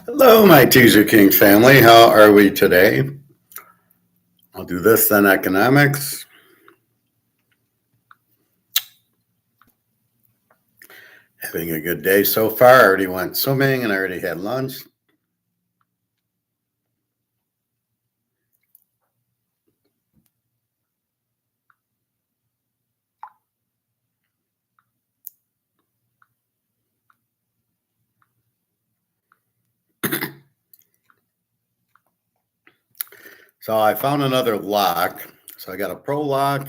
Hello, my Teaserking family. How are we today? I'll do this, then economics. Having a good day so far. I already went swimming and I already had lunch. So I found another lock. So I got a pro lock,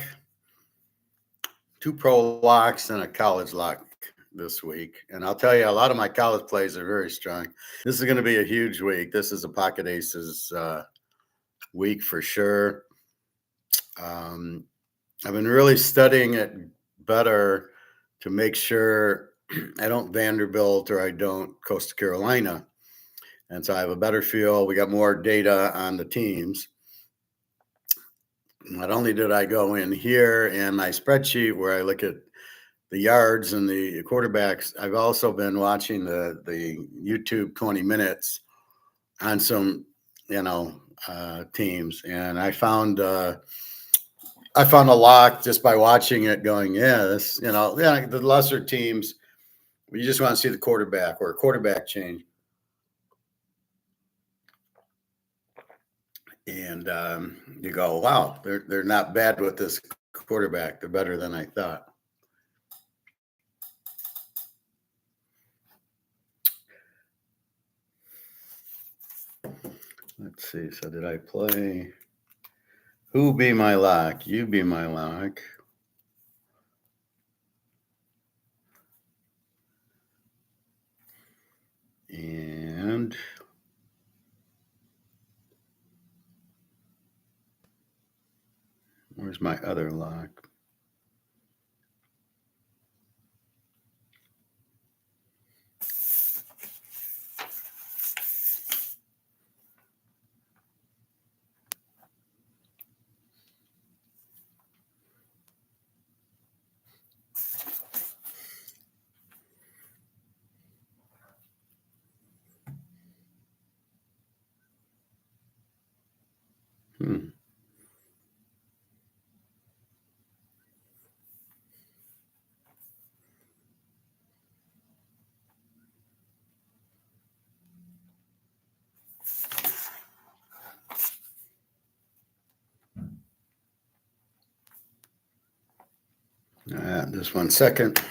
two pro locks, and a college lock this week. And I'll tell you, a lot of my college plays are very strong. This is going to be a huge week. This is a pocket aces week for sure. I've been really studying it better to make sure I don't Vanderbilt or I don't Coastal Carolina. And so I have a better feel. We got more data on the teams. Not only did I go in here in my spreadsheet where I look at the yards and the quarterbacks, I've also been watching the YouTube 20 minutes on some, teams. And I found a lock just by watching it going, the lesser teams, you just want to see the quarterback or a quarterback change. And you go, wow, they're not bad with this quarterback. They're better than I thought. Let's see. So did I play? Who be my lock? You be my lock. And where's my other lock? Just 1 second.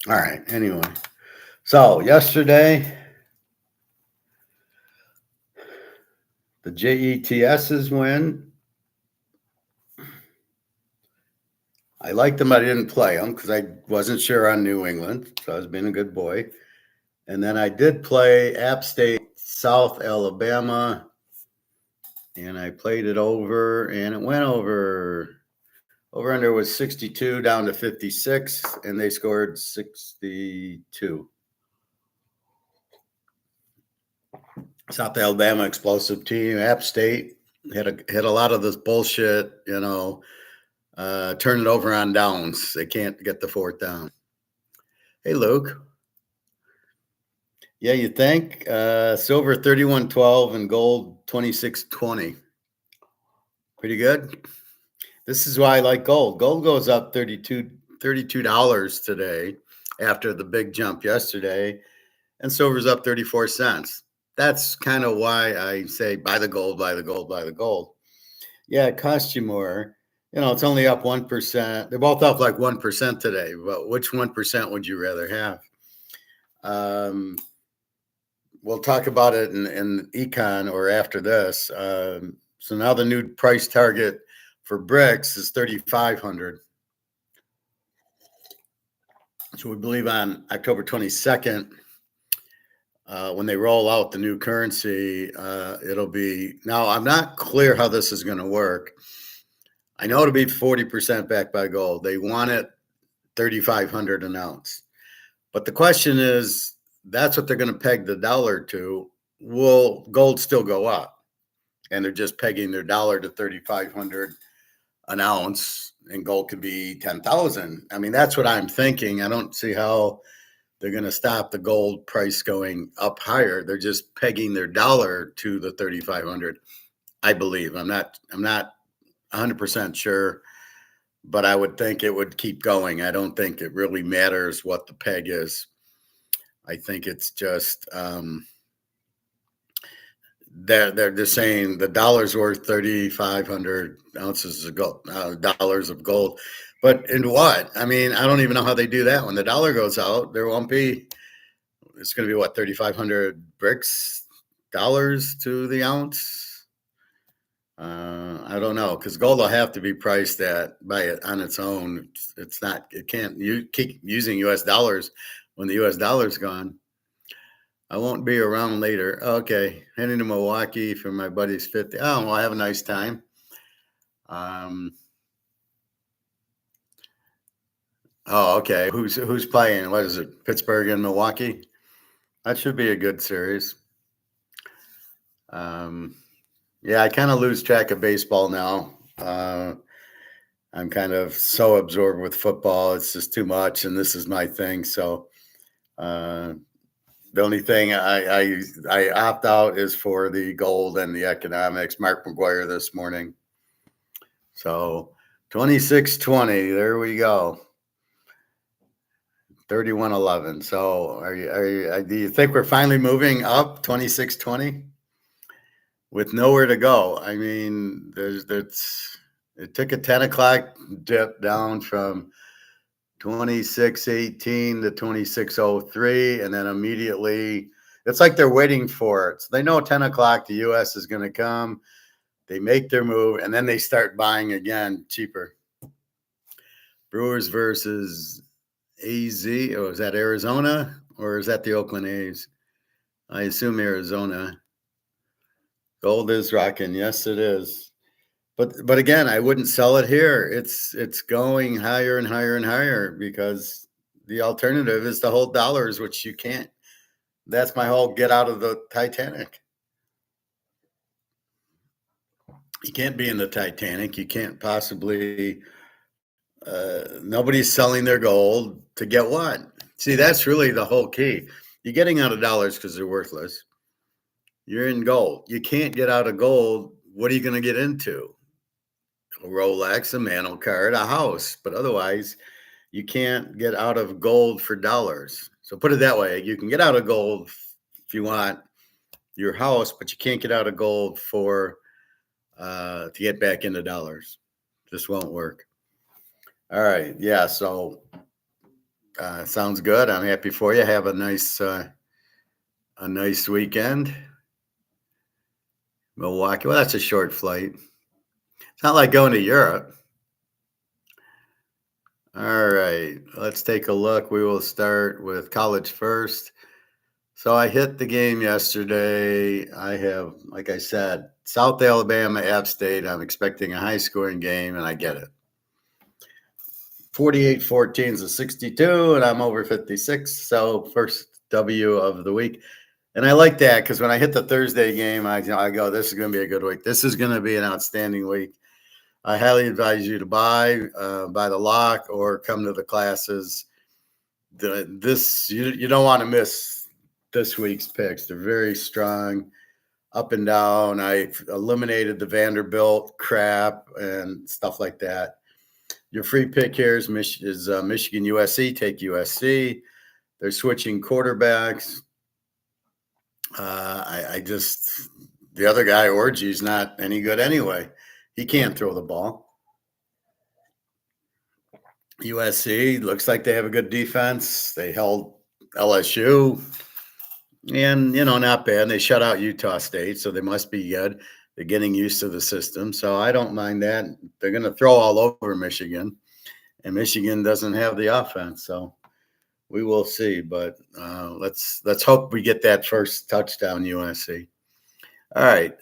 All right. Anyway, so yesterday, the JETSs win. I liked them. I didn't play them because I wasn't sure on New England. So I was being a good boy. And then I did play App State, South Alabama. And I played it over and it went over. Over under was 62 down to 56. And they scored 62. South Alabama, explosive team. App State had a lot of this bullshit, turn it over on downs. They can't get the fourth down. Hey, Luke. Yeah, you think? Silver 31.12 and gold 26.20. Pretty good. This is why I like gold. Gold goes up $32 today after the big jump yesterday, and silver's up 34 cents. That's kind of why I say buy the gold, buy the gold, buy the gold. Yeah, it costs you more. It's only up 1%. They're both up like 1% today, but which 1% would you rather have? We'll talk about it in econ or after this. So now the new price target for bricks is 3,500. So we believe on October 22nd, when they roll out the new currency, it'll be, now I'm not clear how this is going to work. I know it'll be 40% backed by gold. They want it 3,500 an ounce. But the question is, that's what they're going to peg the dollar to. will gold still go up? And they're just pegging their dollar to 3,500 an ounce, and gold could be 10,000. I mean, that's what I'm thinking. I don't see how they're going to stop the gold price going up higher. They're just pegging their dollar to the 3,500. I believe. I'm not 100% sure, but I would think it would keep going. I don't think it really matters what the peg is. I think it's just they're just saying the dollar's worth 3,500 ounces of gold, dollars of gold. But in what? I mean, I don't even know how they do that. When the dollar goes out, there won't be. It's going to be what, 3,500 bricks dollars to the ounce. I don't know, because gold will have to be priced at by it on its own. It's not. It can't. You keep using U.S. dollars when the U.S. dollar's gone. I won't be around later. Okay, heading to Milwaukee for my buddy's 50th. Oh, well, have a nice time. Oh, okay. Who's playing? What is it? Pittsburgh and Milwaukee. That should be a good series. Yeah, I kind of lose track of baseball now. I'm kind of so absorbed with football; it's just too much, and this is my thing. So the only thing I opt out is for the gold and the economics. Mark McGuire this morning. So 2620. There we go. 3111. So do you think we're finally moving up 2620 with nowhere to go? I mean, it took a 10 o'clock dip down from 2618 to 2603, and then immediately it's like they're waiting for it. So they know 10 o'clock the US is going to come. They make their move, and then they start buying again cheaper. Brewers versus AZ. Oh, is that Arizona or is that the Oakland A's? I assume Arizona. Gold is rocking. Yes, it is. But again, I wouldn't sell it here. It's going higher and higher and higher because the alternative is to hold dollars, which you can't. That's my whole get out of the Titanic. You can't be in the Titanic. You can't possibly. Nobody's selling their gold to get what? See, that's really the whole key. You're getting out of dollars because they're worthless. You're in gold. You can't get out of gold. What are you going to get into? A Rolex, a mantle card, a house. But otherwise, you can't get out of gold for dollars. So put it that way. You can get out of gold if you want your house, but you can't get out of gold for to get back into dollars. Just won't work. All right. Yeah. So sounds good. I'm happy for you. Have a nice weekend. Milwaukee. Well, that's a short flight. It's not like going to Europe. All right. Let's take a look. We will start with college first. So I hit the game yesterday. I have, like I said, South Alabama, App State. I'm expecting a high-scoring game, and I get it. 48-14 is a 62, and I'm over 56. So first W of the week. And I like that because when I hit the Thursday game, I go, this is going to be a good week. This is going to be an outstanding week. I highly advise you to buy the lock or come to the classes. You don't want to miss this week's picks. They're very strong, up and down. I eliminated the Vanderbilt crap and stuff like that. Your free pick here is Michigan USC. Take USC. They're switching quarterbacks. The other guy, Orgy's not any good anyway. He can't throw the ball. USC looks like they have a good defense. They held LSU, and not bad. They shut out Utah State, so they must be good. They're getting used to the system, so I don't mind that. They're going to throw all over Michigan, and Michigan doesn't have the offense, so we will see. But let's hope we get that first touchdown, USC. All right,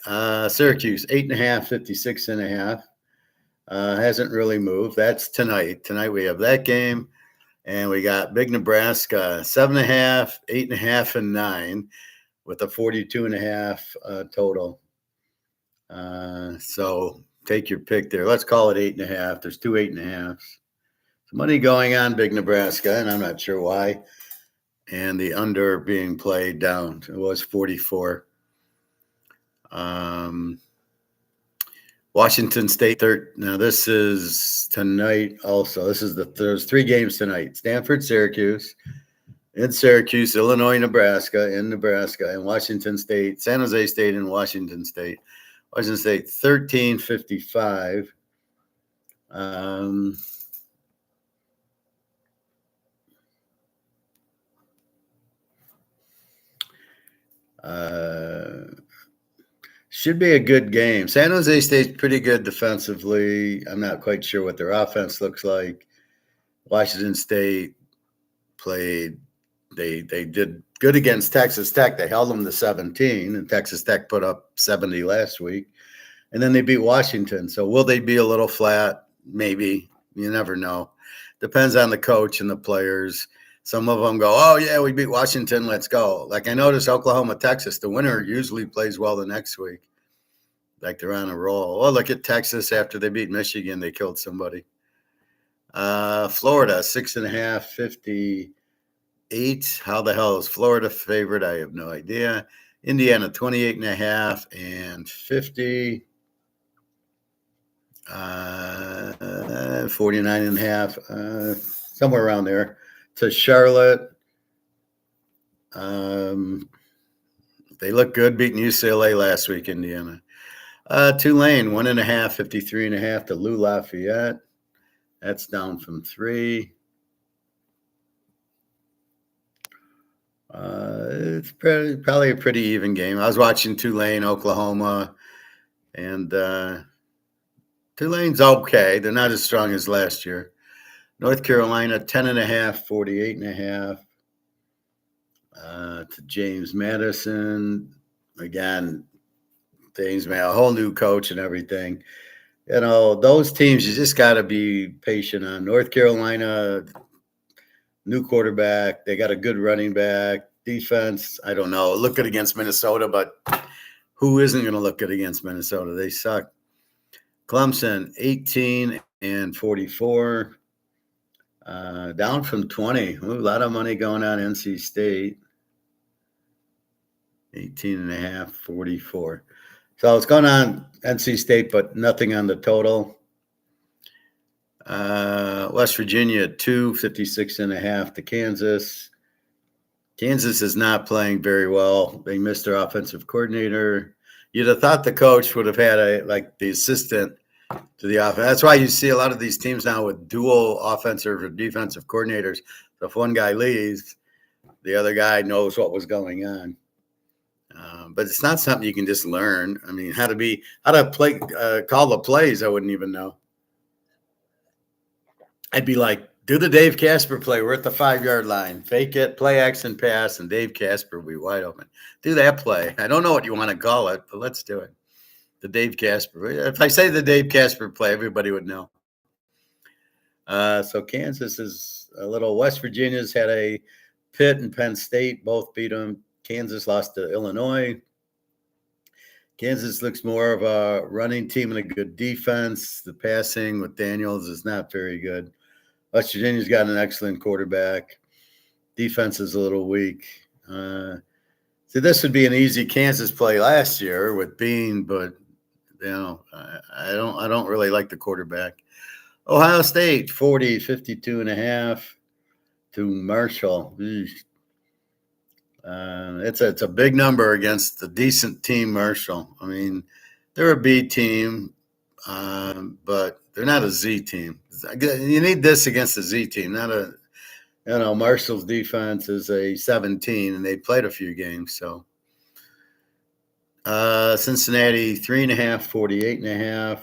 Syracuse 8.5, 56.5. Hasn't really moved. That's tonight. Tonight we have that game, and we got Big Nebraska 7.5, 8.5, and 9. with a 42.5 total. So take your pick there. Let's call it 8.5. There's two 8.5s. Some money going on Big Nebraska, and I'm not sure why. And the under being played down. It was 44. Washington State. Now this is tonight. Also, there's three games tonight. Stanford, Syracuse, in Syracuse, Illinois, Nebraska, in Nebraska, and Washington State, San Jose State, and Washington State. Washington State 13:55. Should be a good game. San Jose State's pretty good defensively. I'm not quite sure what their offense looks like. Washington State played. They did good against Texas Tech. They held them to 17, and Texas Tech put up 70 last week. And then they beat Washington. So will they be a little flat? Maybe. You never know. Depends on the coach and the players. Some of them go, oh, yeah, we beat Washington. Let's go. Like I noticed Oklahoma, Texas, the winner usually plays well the next week. Like they're on a roll. Oh, look at Texas after they beat Michigan. They killed somebody. Florida, 6.5, 58. How the hell is Florida favorite? I have no idea. Indiana, 28.5 and 50. 49.5, somewhere around there. To Charlotte. They look good beating UCLA last week, Indiana. Tulane, 1.5, 53.5 to Lou Lafayette. That's down from 3. It's probably a pretty even game. I was watching Tulane, Oklahoma, and Tulane's okay. They're not as strong as last year. North Carolina, 10.5, 48.5 to James Madison. Again, James Madison, a whole new coach and everything. You know, those teams, you just got to be patient on. North Carolina, new quarterback. They got a good running back. Defense, I don't know. Look good against Minnesota, but who isn't going to look good against Minnesota? They suck. Clemson, 18 and 44. Down from 20. Ooh, a lot of money going on NC State. 18.5, 44. So it's going on NC State, but nothing on the total. West Virginia, 2, 56.5 to Kansas. Kansas is not playing very well. They missed their offensive coordinator. You'd have thought the coach would have had the assistant to the offense. That's why you see a lot of these teams now with dual offensive or defensive coordinators. So if one guy leaves, the other guy knows what was going on. But it's not something you can just learn. I mean, how to play, call the plays, I wouldn't even know. I'd be like, do the Dave Casper play. We're at the 5-yard line. Fake it, play action pass, and Dave Casper will be wide open. Do that play. I don't know what you want to call it, but let's do it. The Dave Casper. If I say the Dave Casper play, everybody would know. So Kansas is a little. West Virginia's had a Pitt and Penn State both beat them. Kansas lost to Illinois. Kansas looks more of a running team and a good defense. The passing with Daniels is not very good. West Virginia's got an excellent quarterback. Defense is a little weak. So this would be an easy Kansas play last year with Bean, but I don't really like the quarterback. Ohio State, 40, 52.5 to Marshall. It's a big number against a decent team, Marshall. I mean, they're a B team, but they're not a Z team. You need this against a Z team, not a. Marshall's defense is a 17, and they played a few games. So, Cincinnati 3.5, 48.5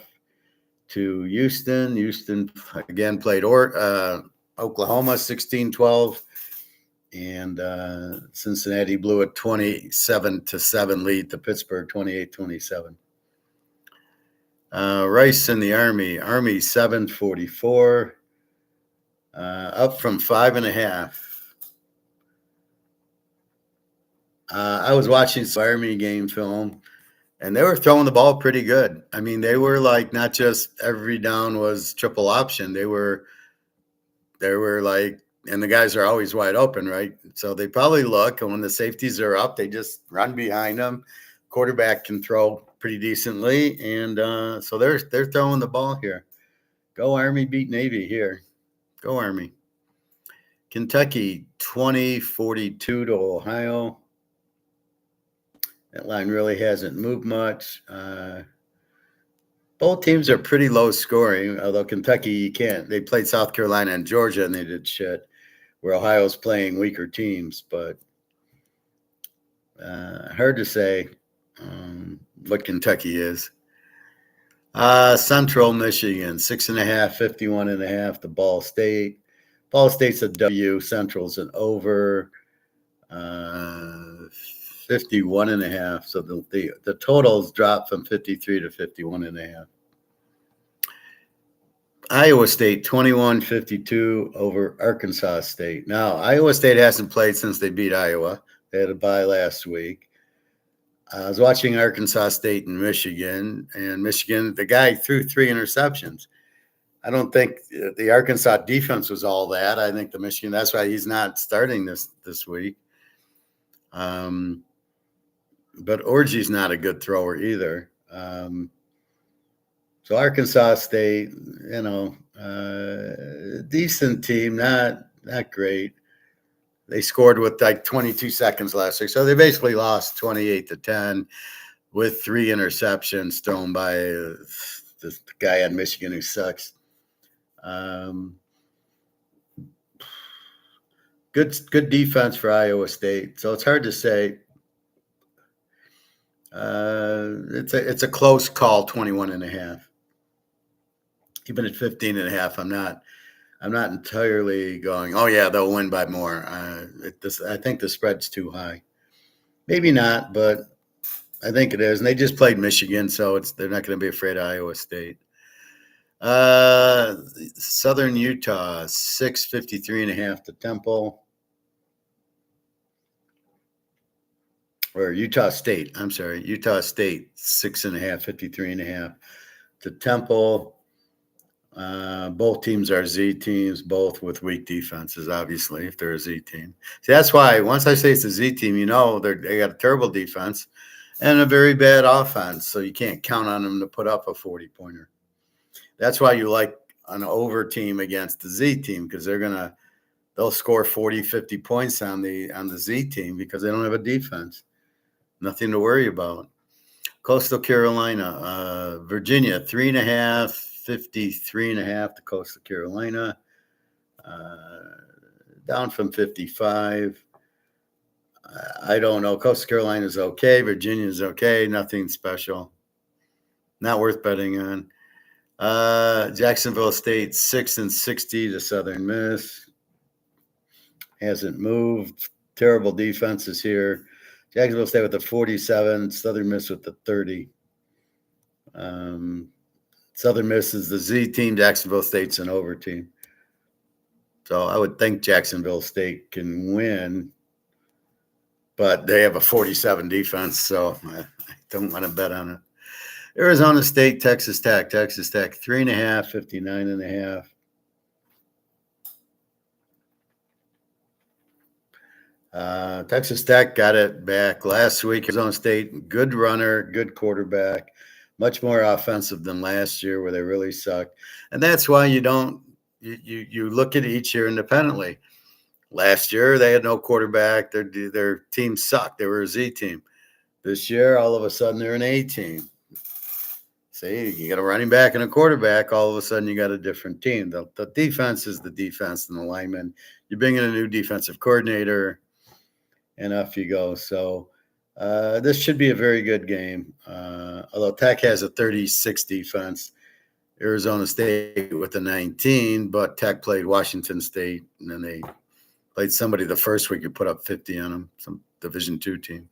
to Houston. Houston again played Oklahoma 16-12. And Cincinnati blew a 27-7 lead to Pittsburgh, 28-27. Rice and the Army. Army 744, up from 5.5. I was watching some Army game film, and they were throwing the ball pretty good. I mean, they were like not just every down was triple option. They were like, and the guys are always wide open, right? So they probably look, and when the safeties are up, they just run behind them. Quarterback can throw pretty decently, and so they're throwing the ball here. Go Army, beat Navy here. Go Army. Kentucky 20-42 to Ohio. That line really hasn't moved much. Both teams are pretty low scoring, although Kentucky, you can't. They played South Carolina and Georgia, and they did shit, where Ohio's playing weaker teams. But hard to say what Kentucky is. Central Michigan, 6.5, 51.5 to Ball State. Ball State's a W. Central's an over. 51.5. So the totals dropped from 53 to 51.5. Iowa State 21-52 over Arkansas State. Now, Iowa State hasn't played since they beat Iowa. They had a bye last week. I was watching Arkansas State and Michigan, the guy threw 3 interceptions. I don't think the Arkansas defense was all that. I think the Michigan, that's why he's not starting this week. But Orgy's not a good thrower either. So Arkansas State, decent team, not great. They scored with like 22 seconds last week. So they basically lost 28-10 with 3 interceptions thrown by this guy at Michigan who sucks. Good defense for Iowa State. So it's hard to say. It's a close call, 21.5. Even at 15.5, I'm not entirely going, oh yeah, they'll win by more. I think the spread's too high. Maybe not, but I think it is. And they just played Michigan, so they're not going to be afraid of Iowa State. Southern Utah, 653.5 to Temple. Or Utah State, I'm sorry. Utah State, 6.5, 53.5 to Temple. Both teams are Z teams, both with weak defenses, obviously, if they're a Z team. See, that's why once I say it's a Z team, they got a terrible defense and a very bad offense, so you can't count on them to put up a 40-pointer. That's why you like an over team against the Z team, because they'll score 40, 50 points on the Z team because they don't have a defense. Nothing to worry about. Coastal Carolina, Virginia, 3.5. 53.5 to Coastal Carolina, down from 55. I don't know. Coastal Carolina's okay. Virginia's okay. Nothing special. Not worth betting on. Jacksonville State, 6-60 to Southern Miss. Hasn't moved. Terrible defenses here. Jacksonville State with the 47, Southern Miss with the 30. Southern Miss is the Z team. Jacksonville State's an over team. So I would think Jacksonville State can win, but they have a 47 defense, so I don't want to bet on it. Arizona State, Texas Tech. Texas Tech, 3.5, 59.5. Texas Tech got it back last week. Arizona State, good runner, good quarterback. Much more offensive than last year where they really sucked. And that's why you look at each year independently. Last year, they had no quarterback. Their team sucked. They were a Z team. This year, all of a sudden, they're an A team. See, you got a running back and a quarterback. All of a sudden, you got a different team. The defense is the defense and the lineman. You bring in a new defensive coordinator, and off you go. So, this should be a very good game. Although Tech has a 36 defense, Arizona State with a 19, but Tech played Washington State, and then they played somebody the first week who put up 50 on them, some Division II team.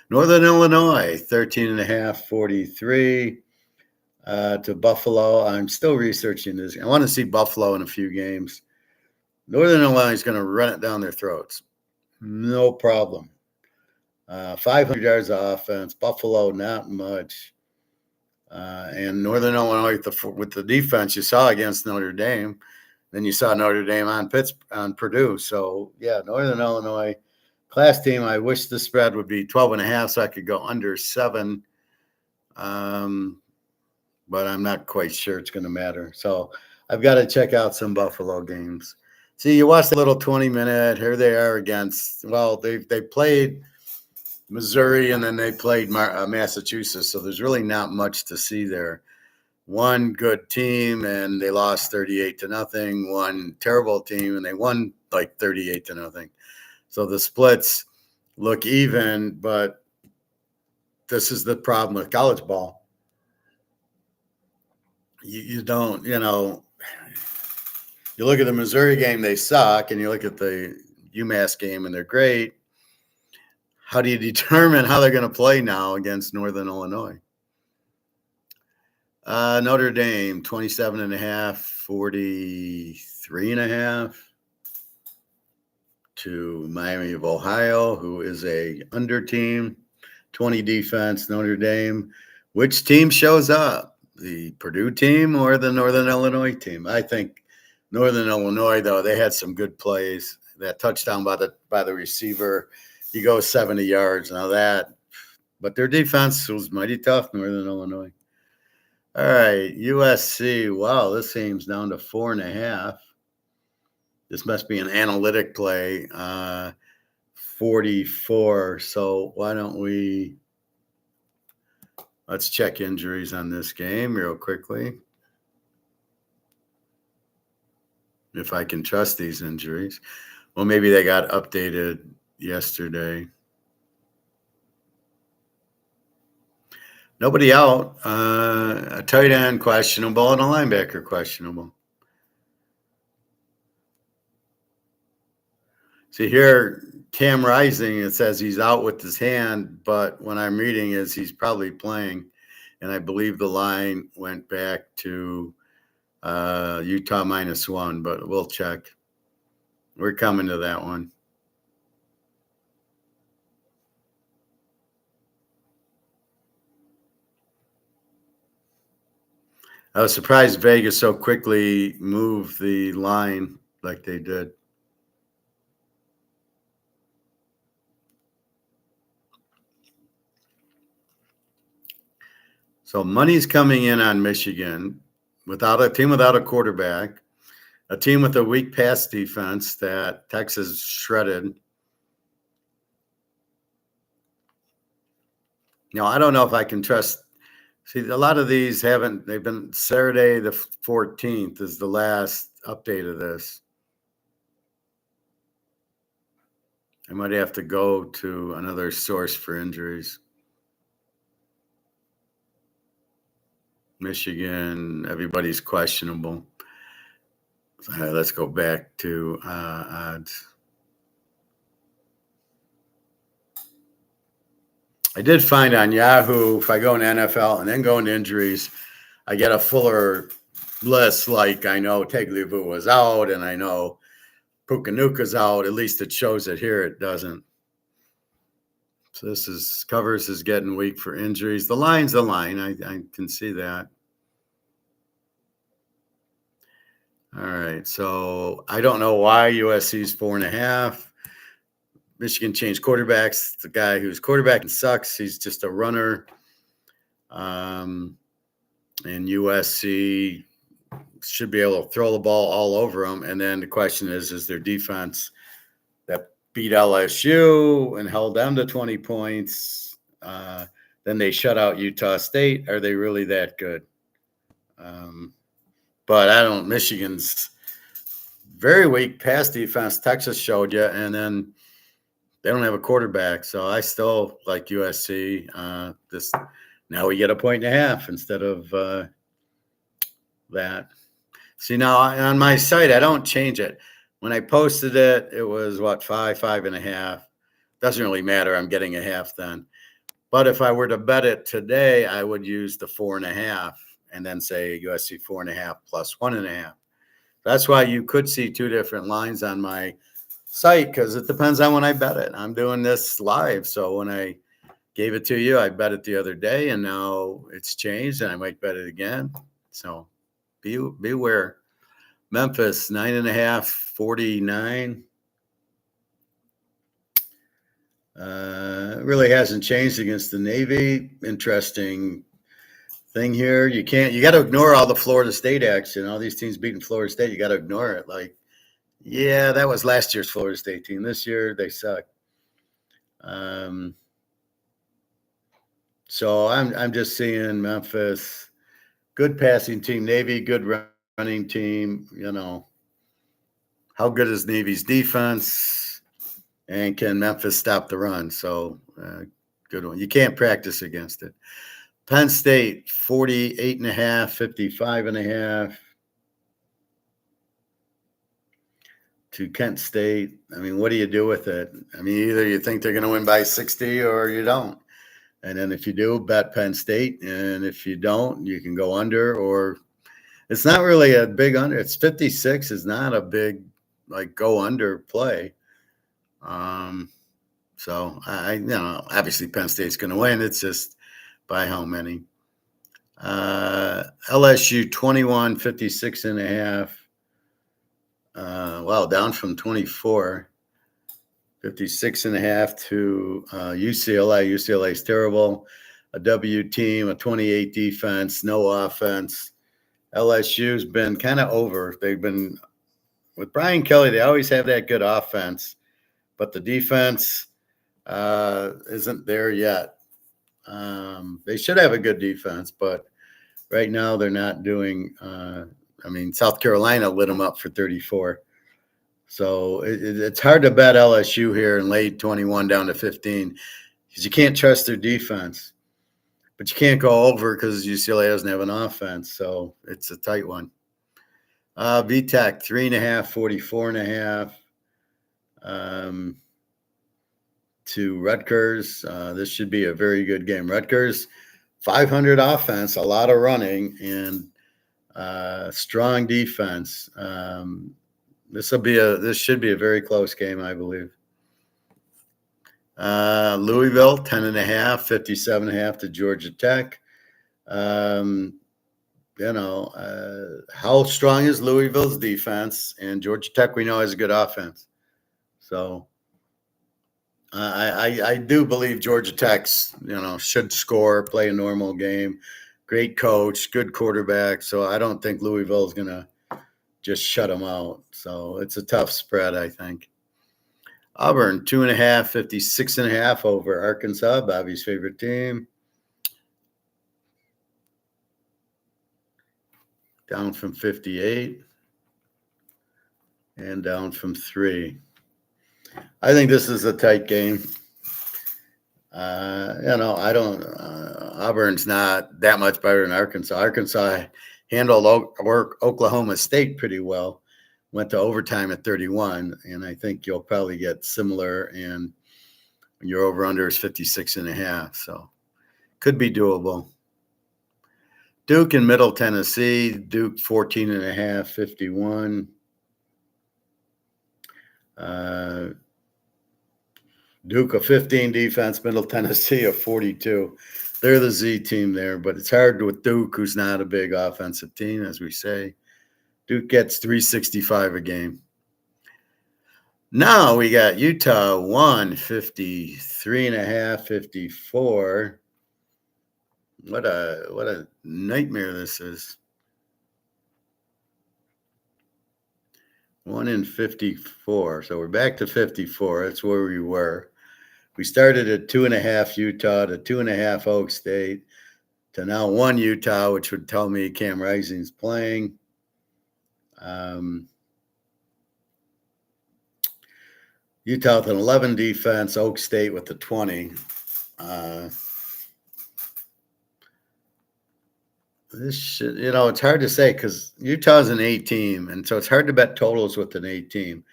Northern Illinois, 13.5, 43 to Buffalo. I'm still researching this. I want to see Buffalo in a few games. Northern Illinois is going to run it down their throats. No problem. 500 yards of offense. Buffalo, not much. And Northern Illinois with the defense you saw against Notre Dame. Then you saw Notre Dame on Purdue. So, yeah, Northern Illinois class team. I wish the spread would be 12.5 so I could go under 7. But I'm not quite sure it's going to matter. So I've got to check out some Buffalo games. See, you watch the little 20-minute. Here they are against. Well, they played Missouri and then they played Massachusetts. So there's really not much to see there. One good team and they lost 38-0. One terrible team and they won like 38-0. So the splits look even, but this is the problem with college ball. You don't, you look at the Missouri game, they suck, and you look at the UMass game, and they're great. How do you determine how they're going to play now against Northern Illinois? Notre Dame, 27.5, 43.5 to Miami of Ohio, who is a under team, 20 defense, Notre Dame. Which team shows up? The Purdue team or the Northern Illinois team? I think Northern Illinois, though, they had some good plays. That touchdown by the receiver, he goes 70 yards. Now but their defense was mighty tough, Northern Illinois. All right, USC. Wow, this game's down to 4.5. This must be an analytic play. 44. So why don't we? Let's check injuries on this game real quickly. If I can trust these injuries. Well, maybe they got updated yesterday. Nobody out. A tight end questionable and a linebacker questionable. See here, Cam Rising, it says he's out with his hand, but when I'm reading is he's probably playing, and I believe the line went back to Utah -1, but we'll check. We're coming to that one. I was surprised Vegas so quickly moved the line like they did. So money's coming in on Michigan without a quarterback, a team with a weak pass defense that Texas shredded. Now, I don't know if I can trust. See, a lot of these they've been Saturday the 14th is the last update of this. I might have to go to another source for injuries. Michigan, everybody's questionable. Let's go back to odds. I did find on Yahoo, if I go in NFL and then go into injuries, I get a fuller list. Like I know Tagliabue was out and I know Pukanuka's out. At least it shows it here. It doesn't. So Covers is getting weak for injuries. The line's the line. I can see that. All right. So I don't know why USC's 4.5. Michigan changed quarterbacks. The guy who's quarterbacking sucks. He's just a runner. And USC should be able to throw the ball all over them. And then the question is their defense that beat LSU and held them to 20 points. Then they shut out Utah State. Are they really that good? But Michigan's very weak pass defense. Texas showed you. And then they don't have a quarterback. So I still like USC. Now we get 1.5 instead of that. See, now on my site, I don't change it. When I posted it, it was 5.5. Doesn't really matter. I'm getting a half then. But if I were to bet it today, I would use the 4.5 and then say USC 4.5 plus 1.5. That's why you could see two different lines on my site because it depends on when I bet it. I'm doing this live, so when I gave it to you, I bet it the other day, and now it's changed, and I might bet it again. So beware. Memphis 9.5, 49. Really hasn't changed against the Navy. Interesting thing here. You got to ignore all the Florida State action. All these teams beating Florida State, you got to ignore it. Like, yeah, that was last year's Florida State team. This year they suck. So I'm just seeing Memphis, good passing team, Navy, good running team. How good is Navy's defense, and can Memphis stop the run? So good one. You can't practice against it. Penn State 48.5, 55.5 to Kent State. I mean, what do you do with it? I mean, either you think they're going to win by 60 or you don't. And then if you do, bet Penn State. And if you don't, you can go under, or it's not really a big under. It's 56 is not a big, like, go under play. So obviously Penn State's going to win. It's just by how many. LSU 21, 56.5. Wow, down from 24. 56.5 to UCLA. UCLA is terrible. A W team, a 28 defense, no offense. LSU's been kind of over. They've been, with Brian Kelly, they always have that good offense, but the defense isn't there yet. They should have a good defense, but right now they're not doing South Carolina lit them up for 34. So it's hard to bet LSU here in late 21 down to 15 because you can't trust their defense. But you can't go over because UCLA doesn't have an offense. So it's a tight one. VTech 3.5, 44.5 to Rutgers. This should be a very good game. Rutgers 500 offense, a lot of running, and strong defense. This should be a very close game, I believe. Louisville 10.5, 57.5 to Georgia Tech. How strong is Louisville's defense? And Georgia Tech, we know, has a good offense. So I do believe Georgia Tech's, should score, play a normal game. Great coach, good quarterback. So I don't think Louisville is going to just shut them out. So it's a tough spread, I think. Auburn 2.5, 56.5 over Arkansas, Bobby's favorite team. Down from 58 and down from 3. I think this is a tight game. Auburn's not that much better than Arkansas. Arkansas handled Oklahoma State pretty well, went to overtime at 31, and I think you'll probably get similar, and your over-under is 56.5, so could be doable. Duke in Middle Tennessee, Duke 14.5, 51. Duke a 15 defense, Middle Tennessee a 42. They're the Z team there, but it's hard with Duke, who's not a big offensive team, as we say. Duke gets 365 a game. Now we got Utah 153.5, 54. What a nightmare this is. 1 in 54. So we're back to 54. That's where we were. We started at 2.5 Utah to 2.5 Oak State to now 1 Utah, which would tell me Cam Rising's playing. Utah with an 11 defense, Oak State with the 20. It's hard to say because Utah's an 8 team, and so it's hard to bet totals with an 8 team.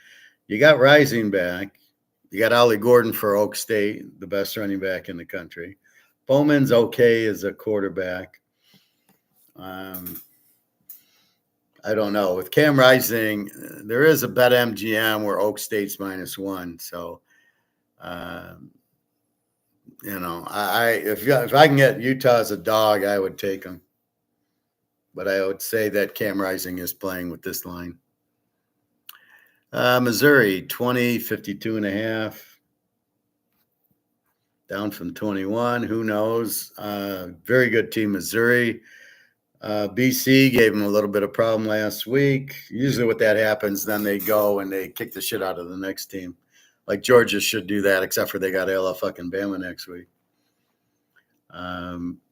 You got Rising back. You got Ollie Gordon for Oak State, the best running back in the country. Bowman's okay as a quarterback. I don't know. With Cam Rising, there is a bet MGM where Oak State's -1. So, um, if I can get Utah as a dog, I would take them. But I would say that Cam Rising is playing with this line. Missouri, 20, 52.5. Down from 21. Who knows? Very good team, Missouri. BC gave them a little bit of problem last week. Usually, what that happens, then they go and they kick the shit out of the next team. Like Georgia should do that, except for they got LF fucking Bama next week.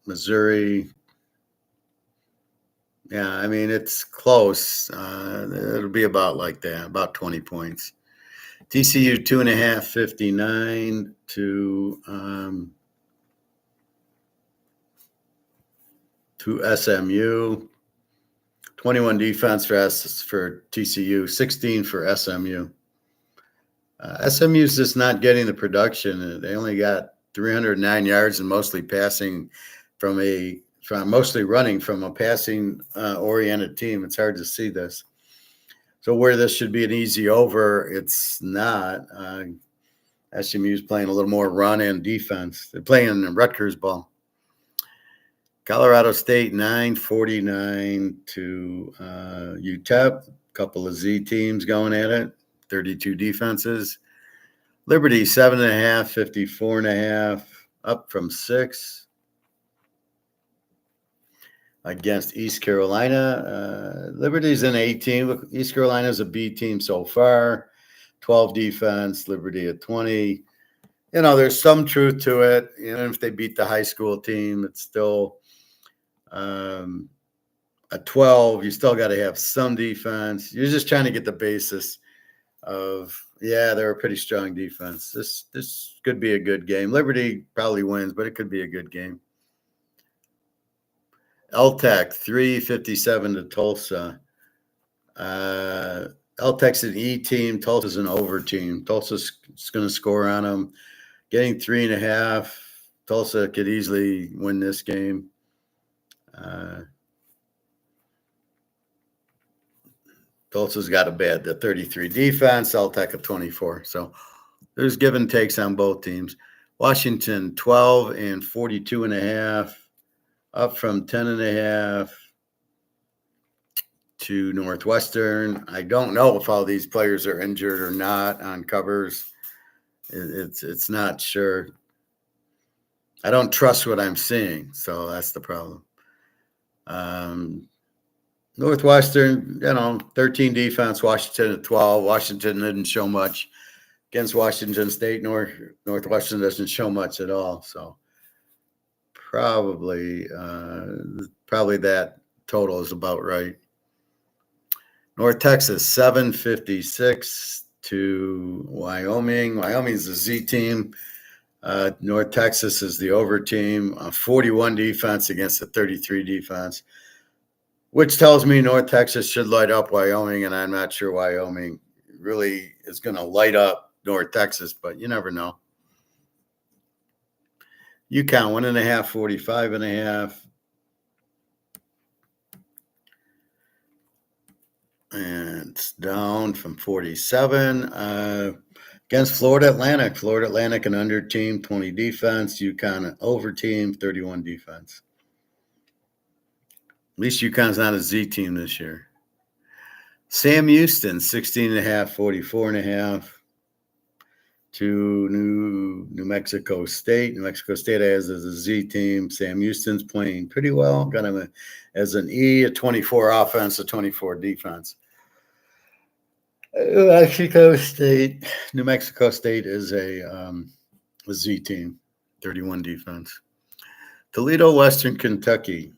Missouri, yeah, I mean it's close. It'll be about like that, about 20 points. TCU 2.5, 59 to SMU. 21 defense for TCU, 16 for SMU. SMU's just not getting the production. They only got 309 yards and mostly mostly running from a passing oriented team. It's hard to see this. So where this should be an easy over, it's not. SMU's playing a little more run and defense. They're playing Rutgers ball. Colorado State 9-49 to UTEP. A couple of Z teams going at it. 32 defenses. Liberty 7.5, 54.5, up from 6 against East Carolina. Liberty's an A team. East Carolina's a B team so far. 12 defense. Liberty at 20. There's some truth to it. If they beat the high school team, it's still at 12. You still got to have some defense. You're just trying to get the basis of, they're a pretty strong defense. This could be a good game. Liberty probably wins, but it could be a good game. LTech 357 to Tulsa. LTech's an E team. Tulsa's an over team. Tulsa's going to score on them. Getting 3.5. Tulsa could easily win this game. Tulsa's got the 33 defense, LTech of 24. So there's give and takes on both teams. Washington 12 and 42.5, up from 10.5 to Northwestern. I don't know if all these players are injured or not on covers. It's not sure. I don't trust what I'm seeing, so that's the problem. Northwestern, 13 defense, Washington at 12. Washington didn't show much against Washington State. Northwestern doesn't show much at all. So probably that total is about right. North Texas, 756 to Wyoming. Wyoming's the Z team. North Texas is the over team. 41 defense against the 33 defense. Which tells me North Texas should light up Wyoming, and I'm not sure Wyoming really is going to light up North Texas, but you never know. UConn 1.5, 45.5. And it's down from 47. Against Florida Atlantic. Florida Atlantic, an under team, 20 defense. UConn, an over team, 31 defense. At least UConn's not a Z team this year. Sam Houston, 16.5, 44.5 to New Mexico State. New Mexico State has as a Z team. Sam Houston's playing pretty well. Got him as an E, a 24 offense, a 24 defense. New Mexico State is a Z team, 31 defense. Toledo, Western Kentucky.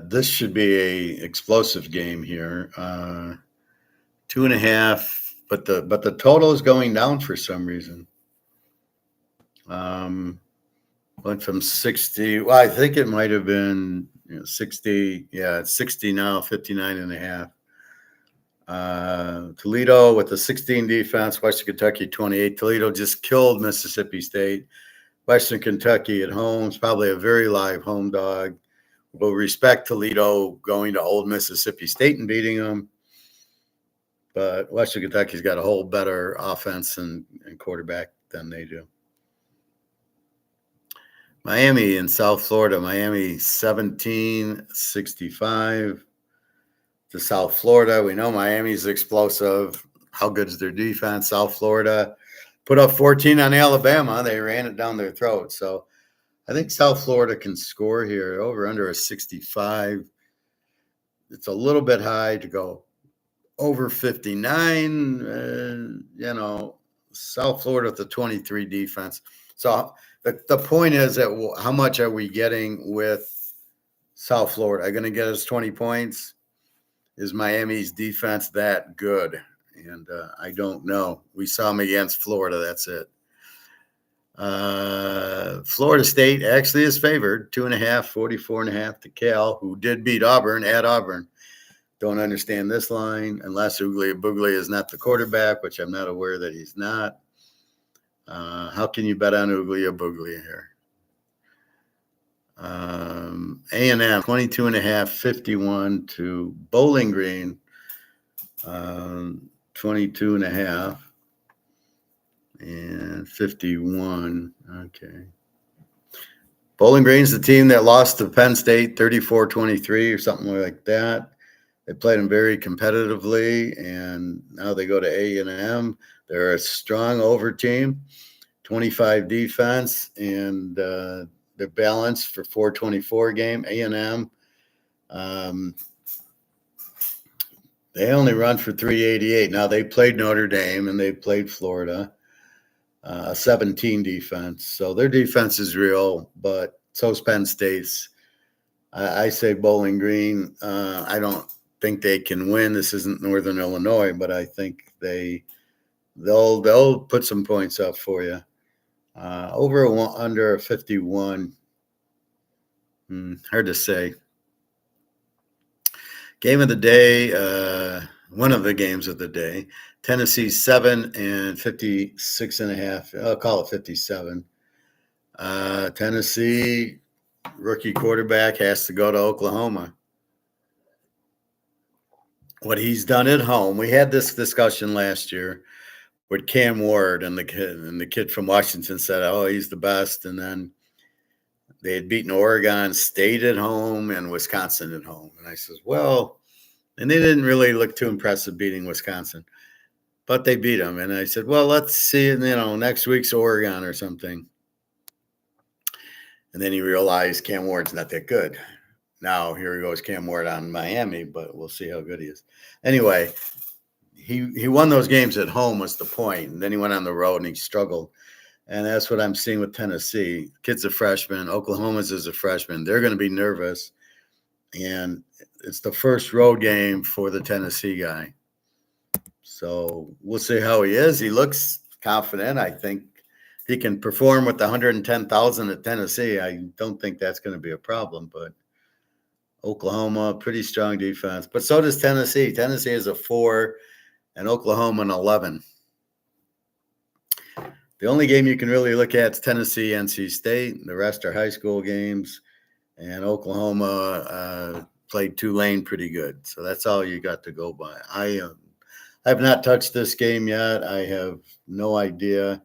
This should be a explosive game here. 2.5, but the total is going down for some reason. Went from 60. Well, I think it might have been 60. Yeah, it's 60 now, 59.5. Toledo with the 16 defense, Western Kentucky 28. Toledo just killed Mississippi State. Western Kentucky at home is probably a very live home dog. We'll respect Toledo going to Old Mississippi State and beating them. But Western Kentucky's got a whole better offense and quarterback than they do. Miami in South Florida. Miami 17-65 to South Florida. We know Miami's explosive. How good is their defense? South Florida put up 14 on Alabama. They ran it down their throat. So I think South Florida can score here. Over under a 65. It's a little bit high to go over 59. South Florida with the 23 defense. So the point is that how much are we getting with South Florida? Are they going to get us 20 points? Is Miami's defense that good? And I don't know. We saw them against Florida. That's it. Florida State actually is favored 2.5, 44.5 to Cal, who did beat Auburn at Auburn. Don't understand this line unless Boogly is not the quarterback, which I'm not aware that he's not. How can you bet on Boogly here? A&M 22.5, 51 to Bowling Green, 22.5 and 51. Okay. Bowling Green's the team that lost to Penn State 34-23 or something like that. They played them very competitively, and now they go to A&M. They're a strong over team, 25 defense, and they're balanced for 424 game. A&M, they only run for 388. Now, they played Notre Dame, and they played Florida, 17 defense. So their defense is real, but so's Penn State's. I say Bowling Green. I don't think they can win. This isn't Northern Illinois, but I think they'll put some points up for you. Under 51. Hard to say. Game of the day, one of the games of the day. Tennessee 7 and 56.5. I'll call it 57. Tennessee rookie quarterback has to go to Oklahoma. What he's done at home, we had this discussion last year with Cam Ward and the kid from Washington said, "Oh, he's the best," and then they had beaten Oregon State at home and Wisconsin at home, and I says, "Well," and they didn't really look too impressive beating Wisconsin, but they beat them, and I said, "Well, let's see, next week's Oregon or something," and then he realized Cam Ward's not that good. Now, here he goes, Cam Ward on Miami, but we'll see how good he is. Anyway, he won those games at home was the point, and then he went on the road and he struggled. And that's what I'm seeing with Tennessee. Kid's a freshman. Oklahoma's is a freshman. They're going to be nervous, and it's the first road game for the Tennessee guy. So we'll see how he is. He looks confident. I think he can perform with the 110,000 at Tennessee. I don't think that's going to be a problem, but Oklahoma, pretty strong defense, but so does Tennessee. Tennessee is a 4 and Oklahoma an 11. The only game you can really look at is Tennessee, NC State. The rest are high school games, and Oklahoma played Tulane pretty good. So that's all you got to go by. I have not touched this game yet. I have no idea.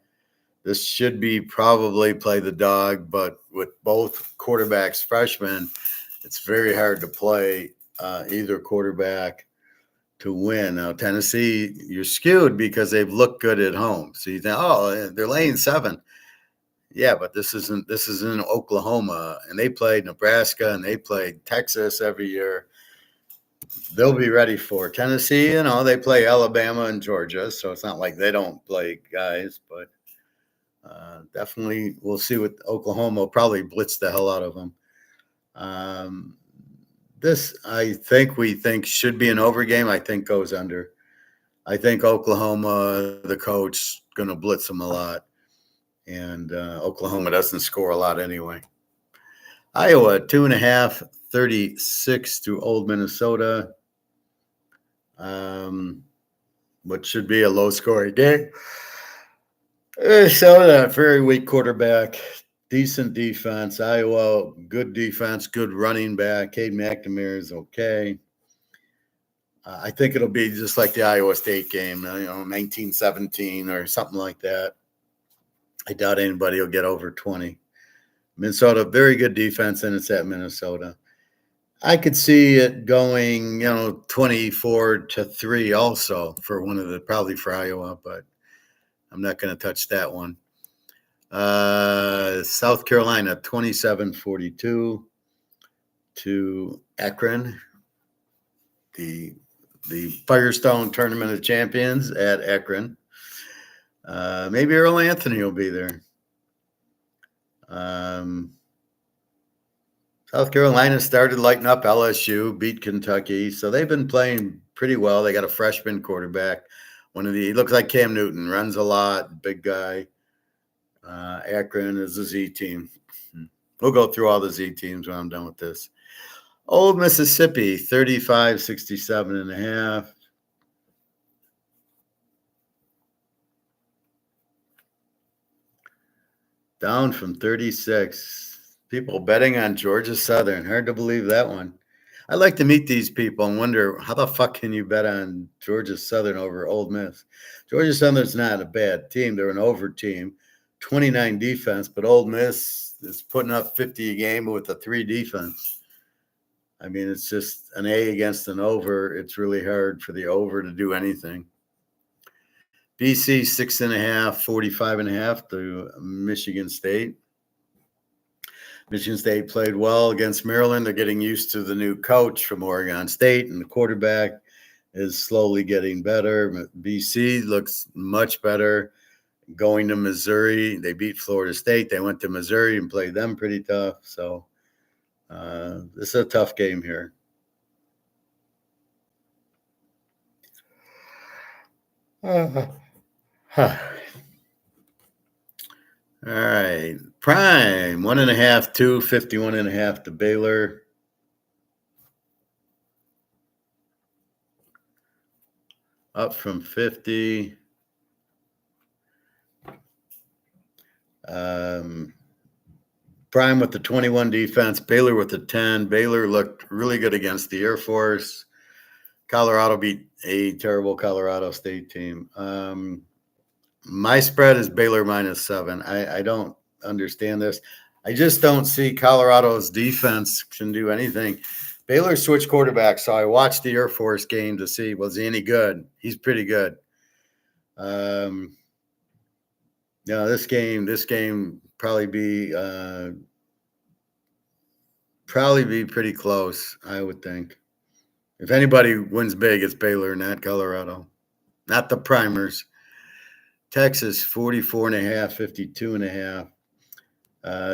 This should be probably play the dog, but with both quarterbacks freshmen, it's very hard to play either quarterback to win. Now, Tennessee, you're skewed because they've looked good at home. So you think, oh, they're laying 7. Yeah, but this is in Oklahoma, and they played Nebraska and they played Texas every year. They'll be ready for Tennessee. They play Alabama and Georgia, so it's not like they don't play guys, but definitely we'll see what Oklahoma will probably blitz the hell out of them. This, we think should be an over game. I think goes under. I think Oklahoma, the coach, going to blitz them a lot. And Oklahoma doesn't score a lot anyway. Iowa, 2.5, 36 to Old Minnesota. What should be a low-scoring game. Minnesota, very weak quarterback, decent defense. Iowa, good defense, good running back. Cade McNamara is okay. I think it'll be just like the Iowa State game, 1917 or something like that. I doubt anybody will get over 20. Minnesota, very good defense, and it's at Minnesota. I could see it going, 24-3 also for probably for Iowa, but I'm not going to touch that one. South Carolina, 27-42 to Akron. The Firestone Tournament of Champions at Akron. Maybe Earl Anthony will be there. South Carolina started lighting up LSU, beat Kentucky. So they've been playing pretty well. They got a freshman quarterback. He looks like Cam Newton, runs a lot, big guy. Akron is a Z team. We'll go through all the Z teams when I'm done with this. Old Mississippi, 35-67.5. Down from 36. People betting on Georgia Southern. Hard to believe that one. I like to meet these people and wonder, how the fuck can you bet on Georgia Southern over Ole Miss? Georgia Southern's not a bad team. They're an over team. 29 defense, but Ole Miss is putting up 50 a game with a 3 defense. I mean, it's just an A against an over. It's really hard for the over to do anything. BC 6.5, 45.5 to Michigan State. Michigan State played well against Maryland. They're getting used to the new coach from Oregon State, and the quarterback is slowly getting better. BC looks much better. Going to Missouri, they beat Florida State. They went to Missouri and played them pretty tough. So this is a tough game here. All right. Prime, 1.5, 2, 51.5 to Baylor. Up from 50. Prime with the 21 defense, Baylor with the 10. Baylor looked really good against the Air Force. Colorado beat a terrible Colorado State team. My spread is Baylor -7. I don't understand this. I just don't see Colorado's defense can do anything. Baylor switched quarterbacks, so I watched the Air Force game to see, was he any good? He's pretty good. This game probably be pretty close, I would think. If anybody wins big, it's Baylor, not Colorado, not the primers. Texas 44.5, 52.5.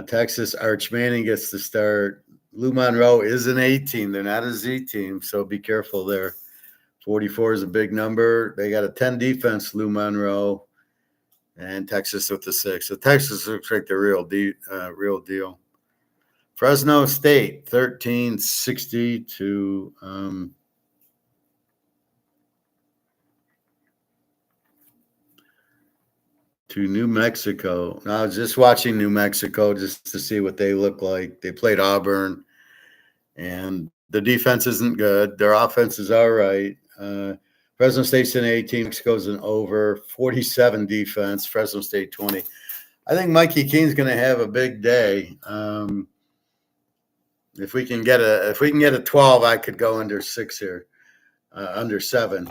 Texas, Arch Manning gets the start. Lou Monroe is an A team. They're not a Z team, so be careful there. 44 is a big number. They got a 10 defense, Lou Monroe, and Texas with the 6. So Texas looks like the real deal. Fresno State, 13-60 to New Mexico. I was just watching New Mexico just to see what they look like. They played Auburn, and the defense isn't good. Their offense is all right. Fresno State's an 18. Mexico's an over. 47 defense. Fresno State 20. I think Mikey Keene's going to have a big day. If we can get a 12, I could go under 6 here, under 7.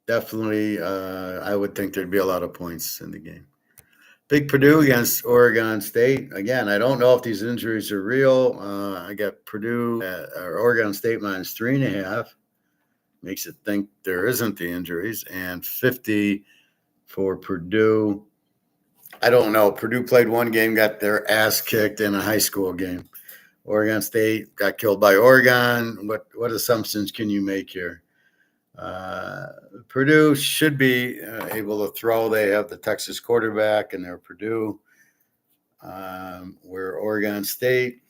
Definitely, I would think there'd be a lot of points in the game. Big Purdue against Oregon State. Again, I don't know if these injuries are real. I got Purdue or Oregon State -3.5. Makes it think there isn't the injuries. And 50 for Purdue. I don't know. Purdue played one game, got their ass kicked in a high school game. Oregon State got killed by Oregon. What assumptions can you make here? Purdue should be able to throw. They have the Texas quarterback, and they're Purdue. We're Oregon State.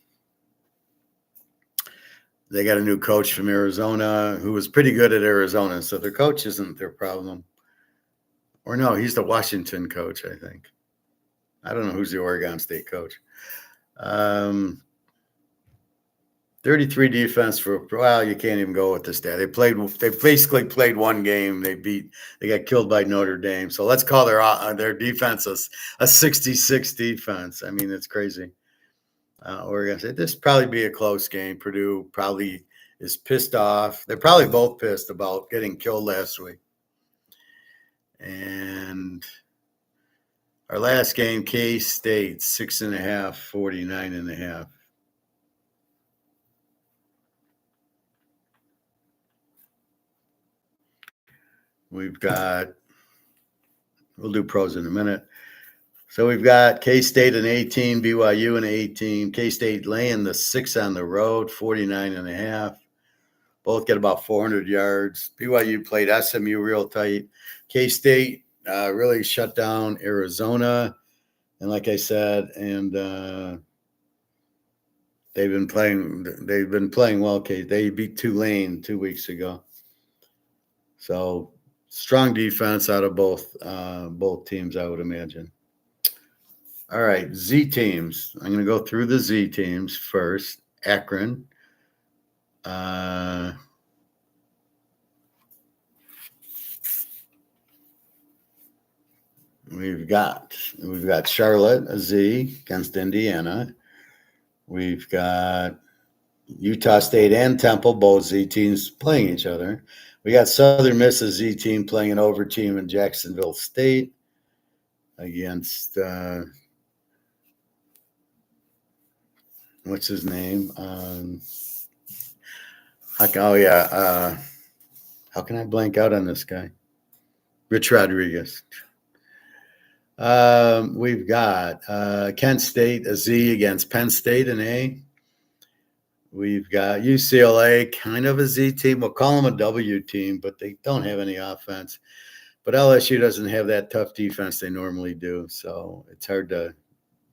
They got a new coach from Arizona who was pretty good at Arizona, so their coach isn't their problem. Or no, he's the Washington coach, I think. I don't know who's the Oregon State coach. 33 defense for, well, you can't even go with this stat. They basically played one game. They got killed by Notre Dame. So let's call their defense a 66 defense. I mean, it's crazy. Oregon State, this probably be a close game. Purdue probably is pissed off. They're probably both pissed about getting killed last week. And our last game, K-State, 6.5, 49.5. We'll do pros in a minute. So we've got K-State an 18, BYU an 18. K-State laying the 6 on the road, 49.5. Both get about 400 yards. BYU played SMU real tight. K-State really shut down Arizona. And like I said, they've been playing well. They beat Tulane 2 weeks ago. So strong defense out of both teams, I would imagine. All right, Z teams. I'm going to go through the Z teams first. Akron. We've got Charlotte, a Z, against Indiana. We've got Utah State and Temple, both Z teams playing each other. We got Southern Miss, a Z team, playing an over team in Jacksonville State against what's his name? How can I blank out on this guy? Rich Rodriguez. We've got Kent State, a Z, against Penn State, an A. We've got UCLA, kind of a Z team. We'll call them a W team, but they don't have any offense. But LSU doesn't have that tough defense they normally do, so it's hard to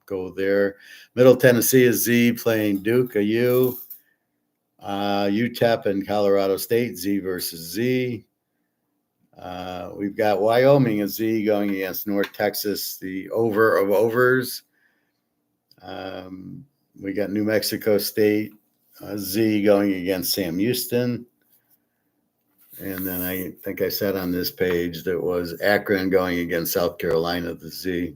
go there. Middle Tennessee is Z, playing Duke, a U. UTEP and Colorado State, Z versus Z. We've got Wyoming, a Z, going against North Texas, the over of overs. We got New Mexico State, Z, going against Sam Houston. And then I think I said on this page that was Akron going against South Carolina, the Z.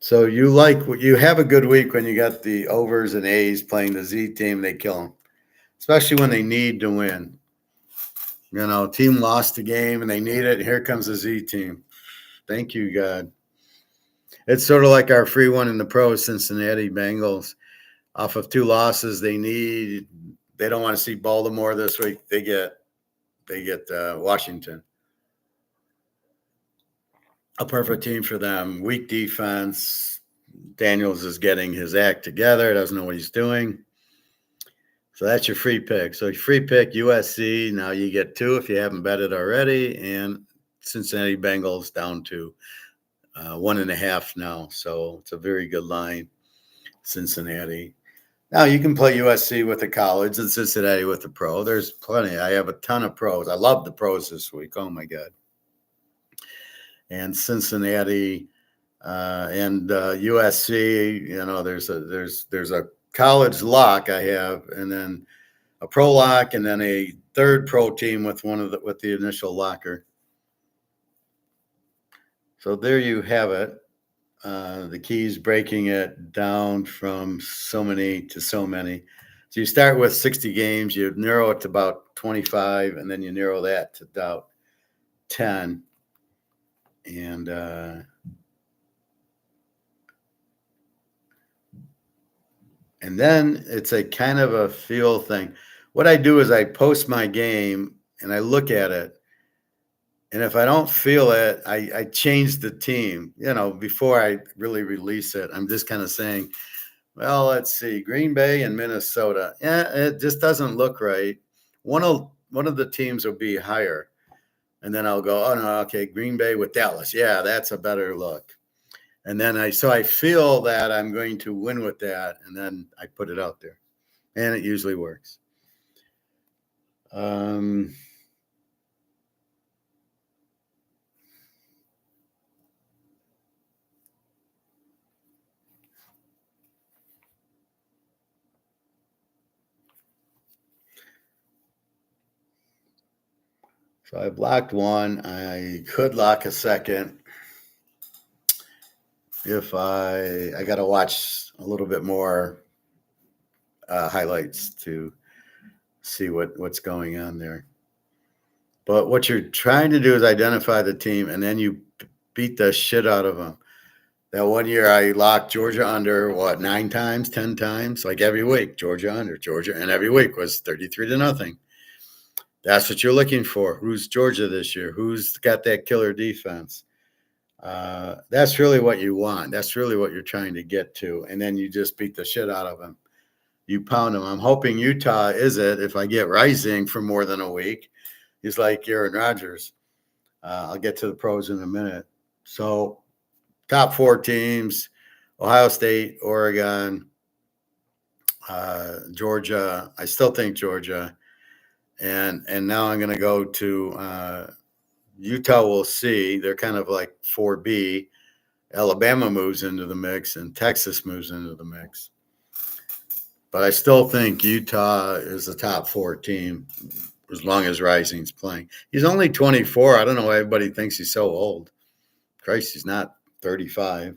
So you have a good week when you got the overs and A's playing the Z team. They kill them, especially when they need to win. You know, team lost the game and they need it. Here comes the Z team. Thank you, God. It's sort of like our free one in the pros, Cincinnati Bengals. Off of 2 losses, they don't want to see Baltimore this week. They get Washington. A perfect team for them. Weak defense. Daniels is getting his act together. Doesn't know what he's doing. So that's your free pick. So your free pick, USC. Now you get 2 if you haven't betted already. And Cincinnati Bengals down to 1.5 now. So it's a very good line, Cincinnati. Now you can play USC with the college and Cincinnati with the pro. There's plenty. I have a ton of pros. I love the pros this week. Oh, my God. And Cincinnati and USC, you know, there's a college lock I have, and then a pro lock, and then a third pro team with with the initial locker. So there you have it. The keys, breaking it down from so many to so many. So you start with 60 games, you narrow it to about 25, and then you narrow that to about 10. And then it's a kind of a feel thing. What I do is I post my game and I look at it. And if I don't feel it, I change the team. You know, before I really release it, I'm just kind of saying, well, let's see, Green Bay and Minnesota. Yeah, it just doesn't look right. One of the teams will be higher. And then I'll go, oh, no, okay, Green Bay with Dallas. Yeah, that's a better look. And then I feel that I'm going to win with that, and then I put it out there, and it usually works. So I blocked one. I could lock a second. If I got to watch a little bit more highlights to see what's going on there. But what you're trying to do is identify the team, and then you beat the shit out of them. That one year I locked Georgia under, 9 times, 10 times, like every week, Georgia under, Georgia, and every week was 33-0. That's what you're looking for. Who's Georgia this year? Who's got that killer defense? That's really what you want. That's really what you're trying to get to. And then you just beat the shit out of them. You pound them. I'm hoping Utah is it. If I get Rising for more than a week, he's like Aaron Rodgers. I'll get to the pros in a minute. So top 4 teams, Ohio State, Oregon, Georgia. I still think Georgia. And now I'm going to go to Utah. We'll see. They're kind of like 4B. Alabama moves into the mix, and Texas moves into the mix. But I still think Utah is the top 4 team as long as Rising's playing. He's only 24. I don't know why everybody thinks he's so old. Christ, he's not 35.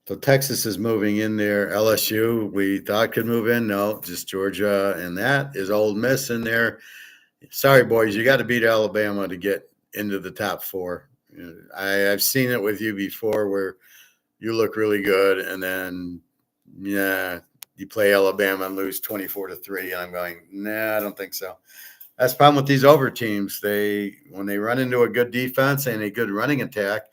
So Texas is moving in there. LSU, we thought could move in. No, just Georgia. And that is Ole Miss in there. Sorry, boys, you got to beat Alabama to get into the top 4. I've seen it with you before where you look really good, and then, you play Alabama and lose 24-3. And I'm going, nah, I don't think so. That's the problem with these over teams. When they run into a good defense and a good running attack,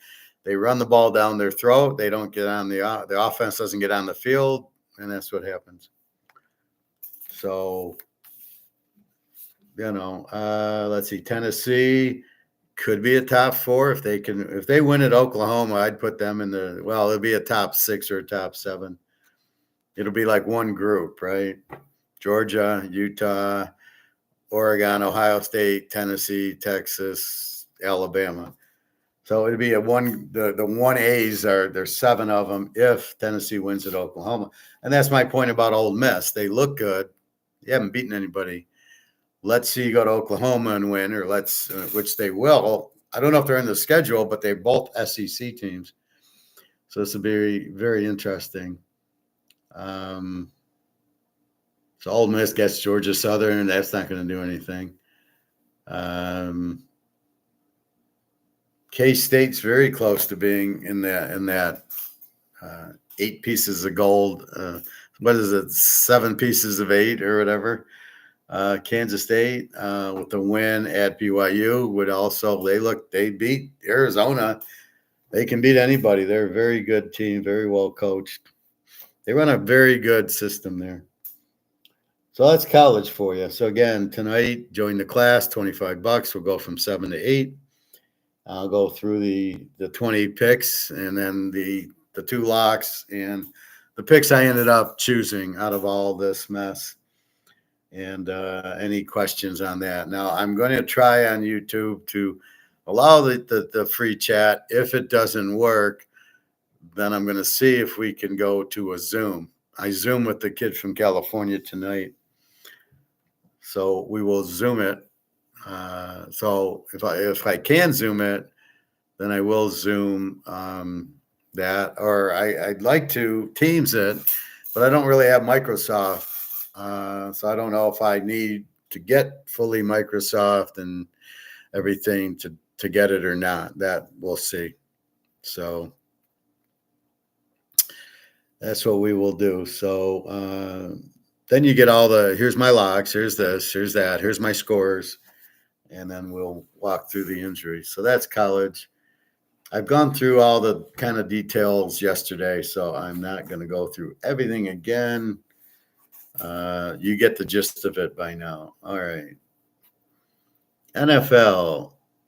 they run the ball down their throat. They don't get on the offense doesn't get on the field, and that's what happens. So, let's see. Tennessee could be a top 4 if they win at Oklahoma. I'd put them in it'll be a top 6 or a top 7. It'll be like one group, right? Georgia, Utah, Oregon, Ohio State, Tennessee, Texas, Alabama. So it'd be the 1As there's 7 of them if Tennessee wins at Oklahoma. And that's my point about Ole Miss. They look good. They haven't beaten anybody. Let's see you go to Oklahoma and win, or which they will. I don't know if they're in the schedule, but they're both SEC teams. So this will be very interesting. So Ole Miss gets Georgia Southern, and that's not going to do anything. K-State's very close to being in that 8 pieces of gold. What is it? 7 pieces of 8 or whatever. Kansas State with the win at BYU would also they beat Arizona. They can beat anybody. They're a very good team, very well coached. They run a very good system there. So that's college for you. So again, tonight, join the class, $25. We'll go from 7 to 8. I'll go through the 20 picks and then the 2 locks and the picks I ended up choosing out of all this mess. And any questions on that. Now, I'm going to try on YouTube to allow the free chat. If it doesn't work, then I'm going to see if we can go to a Zoom. I Zoom with the kid from California tonight. So we will Zoom it. So if I can Zoom it, then I will Zoom that. Or I'd like to Teams it, but I don't really have Microsoft. So I don't know if I need to get fully Microsoft and everything to get it or not. That we'll see. So that's what we will do. So then you get here's my locks, here's this, here's that, here's my scores, and then we'll walk through the injuries. So that's college. I've gone through all the kind of details yesterday, so I'm not going to go through everything again. You get the gist of it by now. All right. NFL,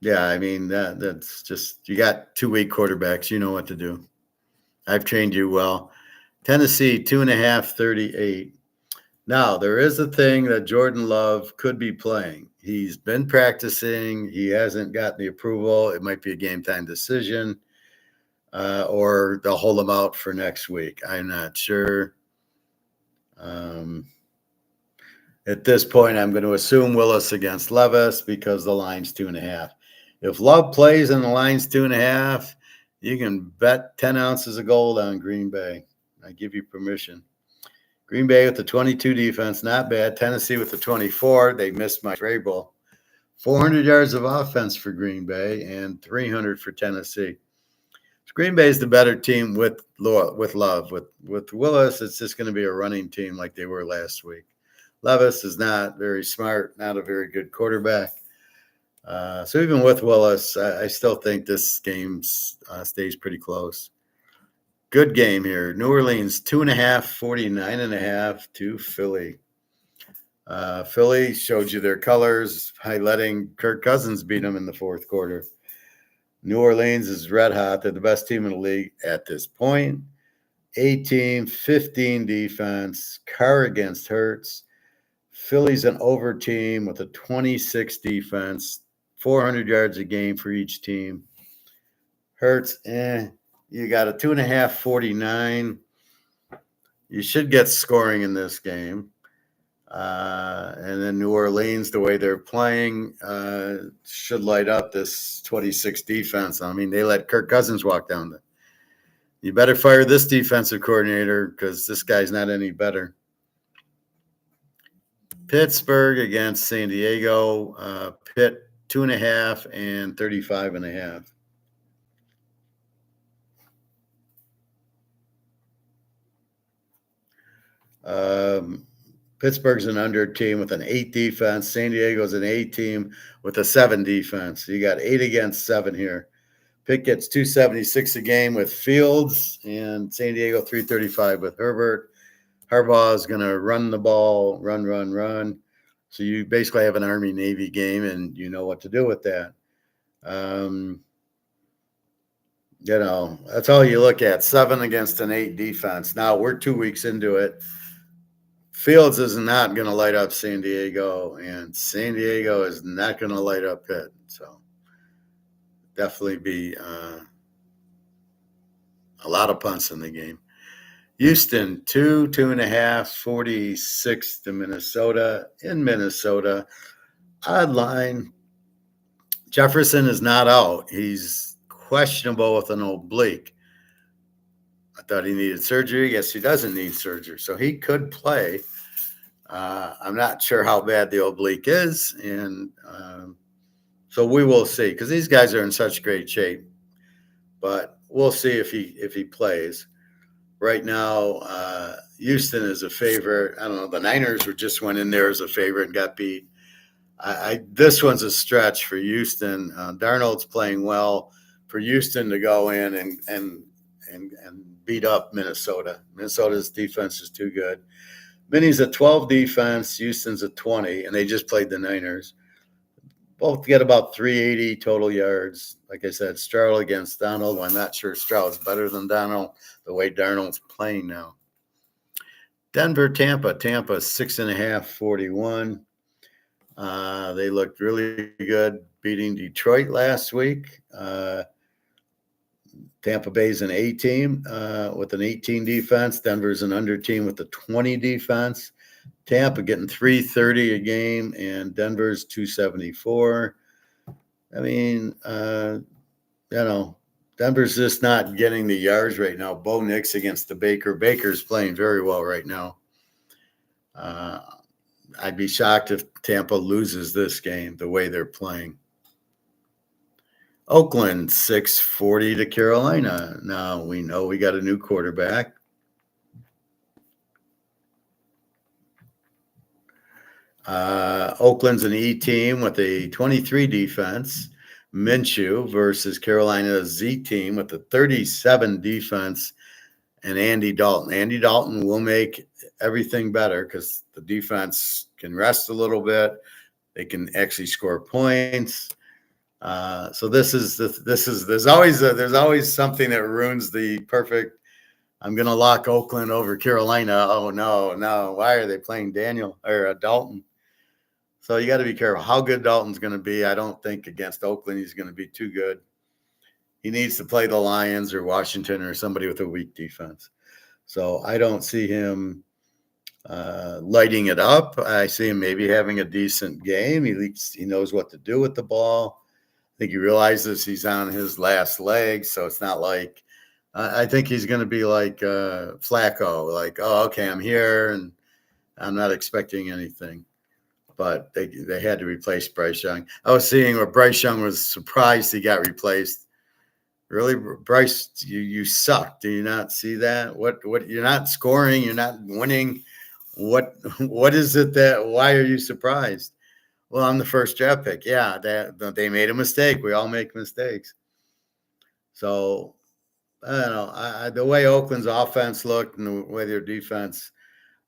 Yeah, I mean that's just you got 2 weak quarterbacks. You know what to do. I've trained you well. Tennessee 2.5, 38. Now there is a thing that Jordan Love could be playing. He's been practicing. He hasn't gotten the approval. It might be a game time decision, or they'll hold him out for next week. I'm not sure. Um, At this point, I'm going to assume Willis against Levis because the line's 2.5. If Love plays and the line's 2.5, you can bet 10 ounces of gold on Green Bay. I give you permission. Green Bay with the 22 defense, not bad. Tennessee with the 24. They missed my Vrabel. 400 yards of offense for Green Bay and 300 for Tennessee. Green Bay is the better team with Love. With Willis, it's just going to be a running team like they were last week. Levis is not very smart, not a very good quarterback. So even with Willis, I still think this game stays pretty close. Good game here. New Orleans 2.5, 49.5 to Philly. Philly showed you their colors by letting Kirk Cousins beat them in the fourth quarter. New Orleans is red hot. They're the best team in the league at this point. 18, 15 defense. Carr against Hurts. Philly's an over team with a 26 defense, 400 yards a game for each team. Hurts, you got a 2.5, 49. You should get scoring in this game. And then New Orleans, the way they're playing, should light up this 26 defense. I mean, they let Kirk Cousins walk down. You better fire this defensive coordinator because this guy's not any better. Pittsburgh against San Diego. Pitt 2.5 and 35.5. Pittsburgh's an under team with an 8 defense. San Diego's an 8 team with a 7 defense. So you got 8 against 7 here. Pitt gets 276 a game with Fields, and San Diego 335 with Herbert. Harbaugh is going to run the ball, run. So you basically have an Army-Navy game, and you know what to do with that. That's all you look at, 7 against an 8 defense. Now we're 2 weeks into it. Fields is not going to light up San Diego, and San Diego is not going to light up Pitt. So definitely be a lot of punts in the game. Houston, 2.5, 46 to Minnesota. In Minnesota, odd line. Jefferson is not out. He's questionable with an oblique. I thought he needed surgery. Guess he doesn't need surgery. So he could play. I'm not sure how bad the oblique is. And so we will see because these guys are in such great shape. But we'll see if he plays. Right now, Houston is a favorite. I don't know. The Niners just went in there as a favorite and got beat. This one's a stretch for Houston. Darnold's playing well for Houston to go in and beat up Minnesota. Minnesota's defense is too good. Minnie's a 12 defense. Houston's a 20, and they just played the Niners. Both get about 380 total yards. Like I said, Stroud against Donald. I'm not sure Stroud's better than Donald the way Darnold's playing now. Denver, Tampa. Tampa 6.5, 41. They looked really good beating Detroit last week. Tampa Bay's an A team with an 18 defense. Denver's an under team with a 20 defense. Tampa getting 330 a game, and Denver's 274. I mean, Denver's just not getting the yards right now. Bo Nix against the Baker. Baker's playing very well right now. I'd be shocked if Tampa loses this game the way they're playing. Oakland 640 to Carolina. Now we know we got a new quarterback. Oakland's an E team with a 23 defense. Minshew versus Carolina's Z team with a 37 defense and Andy Dalton. Andy Dalton will make everything better because the defense can rest a little bit. They can actually score points. So there's always something that ruins the perfect. I'm going to lock Oakland over Carolina. Oh no, no! Why are they playing Daniel or Dalton? So you got to be careful how good Dalton's going to be. I don't think against Oakland he's going to be too good. He needs to play the Lions or Washington or somebody with a weak defense. So I don't see him lighting it up. I see him maybe having a decent game. He knows what to do with the ball. I think he realizes he's on his last leg, so it's not like I think he's going to be like Flacco, like, oh, okay, I'm here and I'm not expecting anything. But they had to replace Bryce Young. I was seeing where Bryce Young was surprised he got replaced. Really, Bryce, you suck. Do you not see that? What you're not scoring, you're not winning. What is it that? Why are you surprised? Well, I'm the first draft pick. Yeah, they made a mistake. We all make mistakes. So I don't know. The way Oakland's offense looked and the way their defense,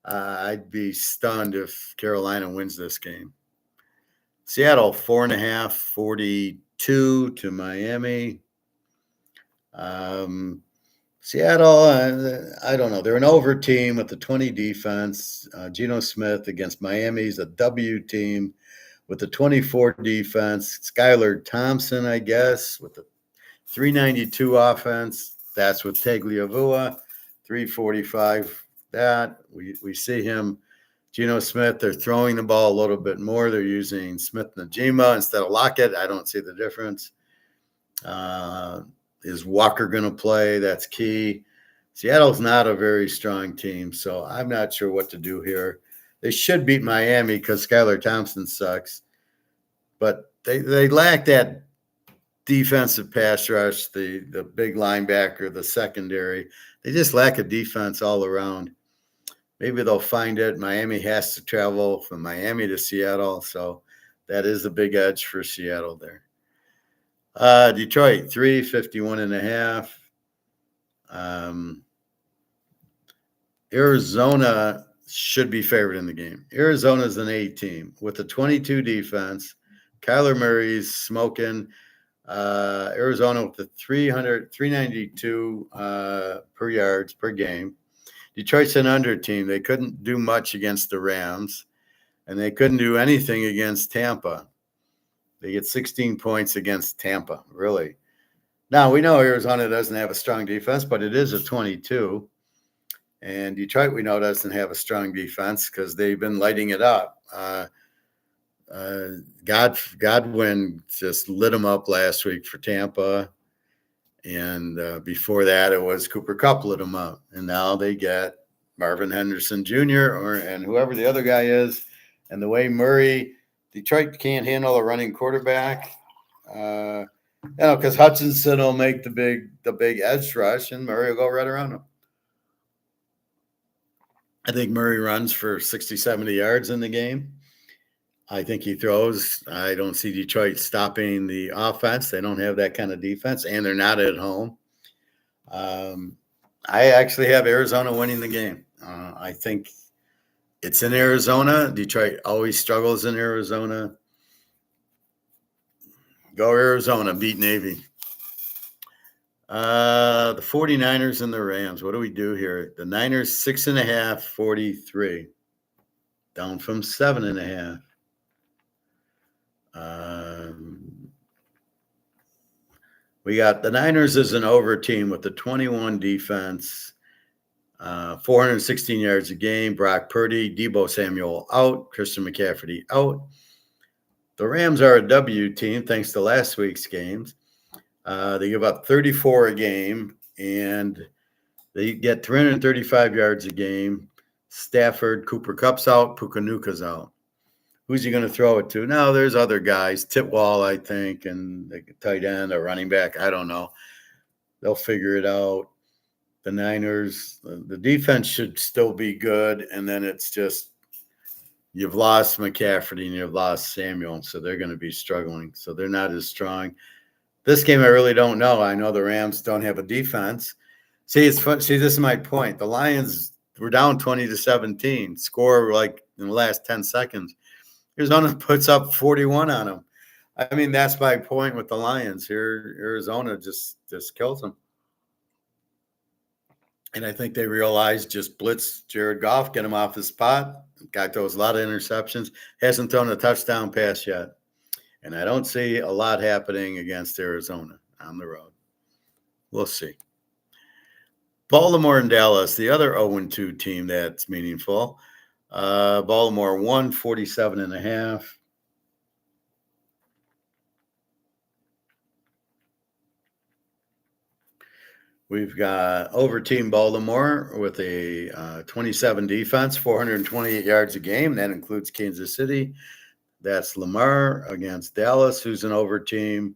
I'd be stunned if Carolina wins this game. Seattle 4.5, 42 to Miami. Seattle, I don't know. They're an over team with the 20 defense. Geno Smith against Miami's a W team with the 24 defense. Skylar Thompson, I guess, with the 392 offense. That's with Tagliavua, 345. That we see him. Geno Smith, they're throwing the ball a little bit more. They're using Smith Najima instead of Lockett. I don't see the difference. Is Walker going to play? That's key. Seattle's not a very strong team, so I'm not sure what to do here. They should beat Miami because Skylar Thompson sucks, but they lack that defensive pass rush, the big linebacker, the secondary. They just lack a defense all around. Maybe they'll find it. Miami has to travel from Miami to Seattle, so that is a big edge for Seattle there. Detroit, 351.5. Arizona should be favored in the game. Arizona's an A team with a 22 defense. Kyler Murray's smoking. Arizona with the 392 per yards per game. Detroit's an under team. They couldn't do much against the Rams, and they couldn't do anything against Tampa. They get 16 points against Tampa, really. Now, we know Arizona doesn't have a strong defense, but it is a 22. And Detroit, we know, doesn't have a strong defense because they've been lighting it up. Godwin just lit them up last week for Tampa. And before that, it was Cooper Kupp lit them up. And now they get Marvin Henderson Jr. and whoever the other guy is. And the way Detroit can't handle a running quarterback. Because Hutchinson will make the big edge rush and Murray will go right around him. I think Murray runs for 60, 70 yards in the game. I think he throws. I don't see Detroit stopping the offense. They don't have that kind of defense, and they're not at home. I actually have Arizona winning the game. I think it's in Arizona. Detroit always struggles in Arizona. Go Arizona, beat Navy. The 49ers and the Rams. What do we do here? The Niners, 6.5, 43. Down from 7.5. We got the Niners as an over team with the 21 defense, 416 yards a game. Brock Purdy, Deebo Samuel out, Christian McCaffrey out. The Rams are a W team thanks to last week's games. They give up 34 a game, and they get 335 yards a game. Stafford, Cooper Kupp's out, Puka Nuka's out. Who's he going to throw it to? No, there's other guys. Titwall, I think, and the tight end or running back. I don't know. They'll figure it out. The Niners, the defense should still be good, and then it's just you've lost McCaffrey and you've lost Samuel, so they're going to be struggling. So they're not as strong. This game, I really don't know. I know the Rams don't have a defense. See, it's fun. See, this is my point. The Lions were down 20-17, score like in the last 10 seconds. Arizona puts up 41 on them. I mean, that's my point with the Lions here. Arizona just kills them. And I think they realized just blitz Jared Goff, get him off his spot. Guy throws a lot of interceptions. Hasn't thrown a touchdown pass yet. And I don't see a lot happening against Arizona on the road. We'll see. Baltimore and Dallas, the other 0-2 team that's meaningful. Baltimore 147.5. We've got over Team Baltimore with a 27 defense, 428 yards a game. That includes Kansas City. That's Lamar against Dallas, who's an over team.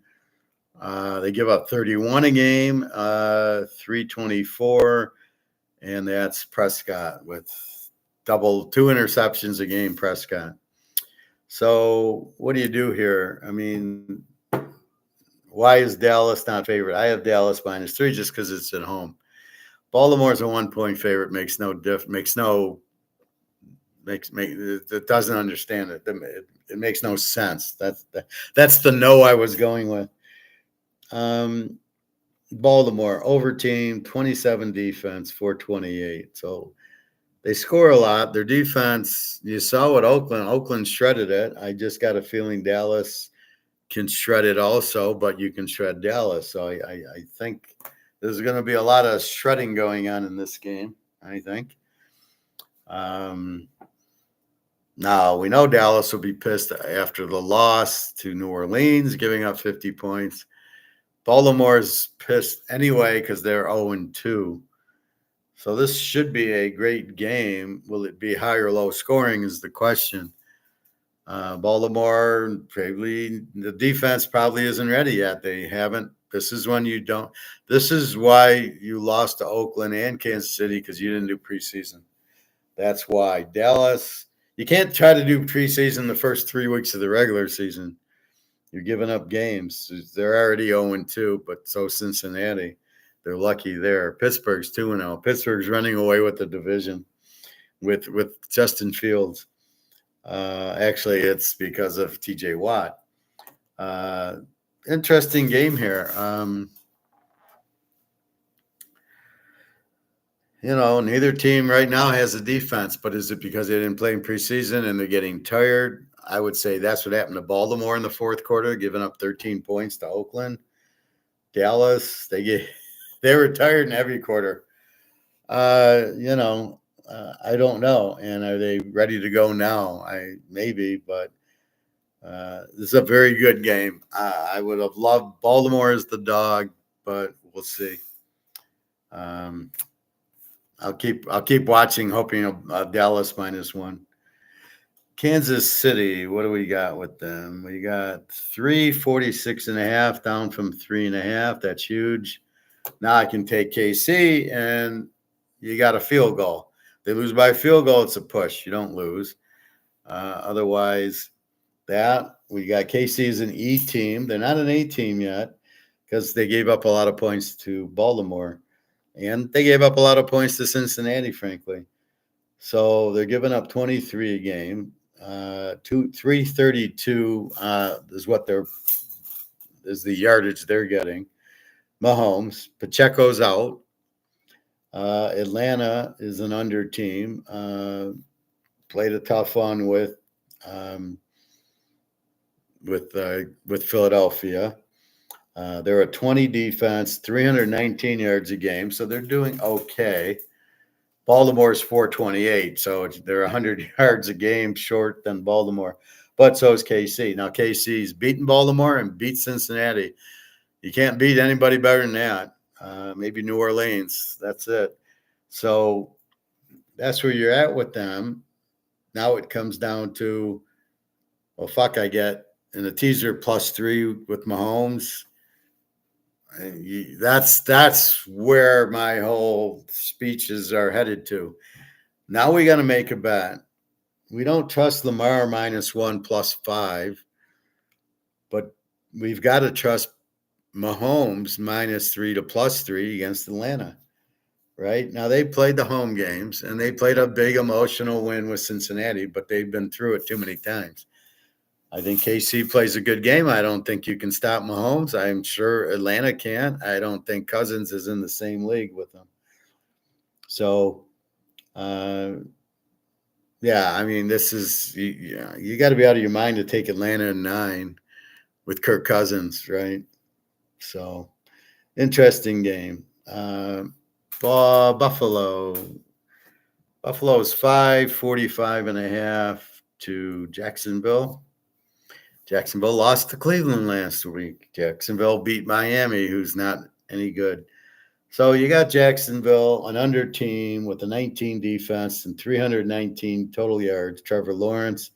They give up 31 a game, 324, and that's Prescott with double 2 interceptions a game, Prescott. So what do you do here? I mean, why is Dallas not favorite? I have Dallas -3 just because it's at home. Baltimore's a 1-point favorite. Makes no it doesn't understand it. It makes no sense. That's the no I was going with. Baltimore over team 27 defense 428. So they score a lot. Their defense, you saw what Oakland shredded it. I just got a feeling Dallas can shred it also, but you can shred Dallas. So I think there's going to be a lot of shredding going on in this game, I think. Now, we know Dallas will be pissed after the loss to New Orleans, giving up 50 points. Baltimore's pissed anyway because they're 0-2. So this should be a great game. Will it be high or low scoring is the question. Baltimore, probably the defense probably isn't ready yet. They haven't. This is when you don't. This is why you lost to Oakland and Kansas City because you didn't do preseason. That's why. Dallas, you can't try to do preseason the first 3 weeks of the regular season. You're giving up games. They're already 0-2, but so Cincinnati. They're lucky there. Pittsburgh's 2-0. Pittsburgh's running away with the division with Justin Fields. Actually, it's because of TJ Watt. Interesting game here. Neither team right now has a defense, but is it because they didn't play in preseason and they're getting tired? I would say that's what happened to Baltimore in the fourth quarter, giving up 13 points to Oakland. Dallas, they were tired in every quarter. I don't know. And are they ready to go now? Maybe, but this is a very good game. I would have loved Baltimore as the dog, but we'll see. I'll keep watching, hoping Dallas -1. Kansas City, what do we got with them? We got 346.5 down from 3.5. That's huge. Now I can take KC, and you got a field goal. They lose by a field goal, it's a push. You don't lose. Otherwise, we got KC as an E team. They're not an A team yet because they gave up a lot of points to Baltimore. And they gave up a lot of points to Cincinnati, frankly. So they're giving up 23 a game. 332 is the yardage they're getting. Mahomes, Pacheco's out. Atlanta is an under team. Played a tough one with Philadelphia. They're a 20 defense, 319 yards a game, so they're doing okay. Baltimore's 428, so they're 100 yards a game short than Baltimore. But so is KC. Now, KC's beaten Baltimore and beat Cincinnati. You can't beat anybody better than that. Maybe New Orleans. That's it. So that's where you're at with them. Now it comes down to, I get in a teaser +3 with Mahomes. That's where my whole speeches are headed to. Now we got to make a bet. We don't trust Lamar -1 +5, but we've got to trust Mahomes -3 to +3 against Atlanta. Right now, they played the home games and they played a big emotional win with Cincinnati, but they've been through it too many times. I think KC plays a good game. I don't think you can stop Mahomes. I'm sure Atlanta can. I don't think Cousins is in the same league with them. So, uh, yeah, I mean, this is you got to be out of your mind to take Atlanta in 9 with Kirk Cousins, right? So, interesting game. Buffalo. Buffalo is 5.45.5 to Jacksonville. Jacksonville lost to Cleveland last week. Jacksonville beat Miami, who's not any good. So you got Jacksonville, an under team with a 19 defense and 319 total yards. Trevor Lawrence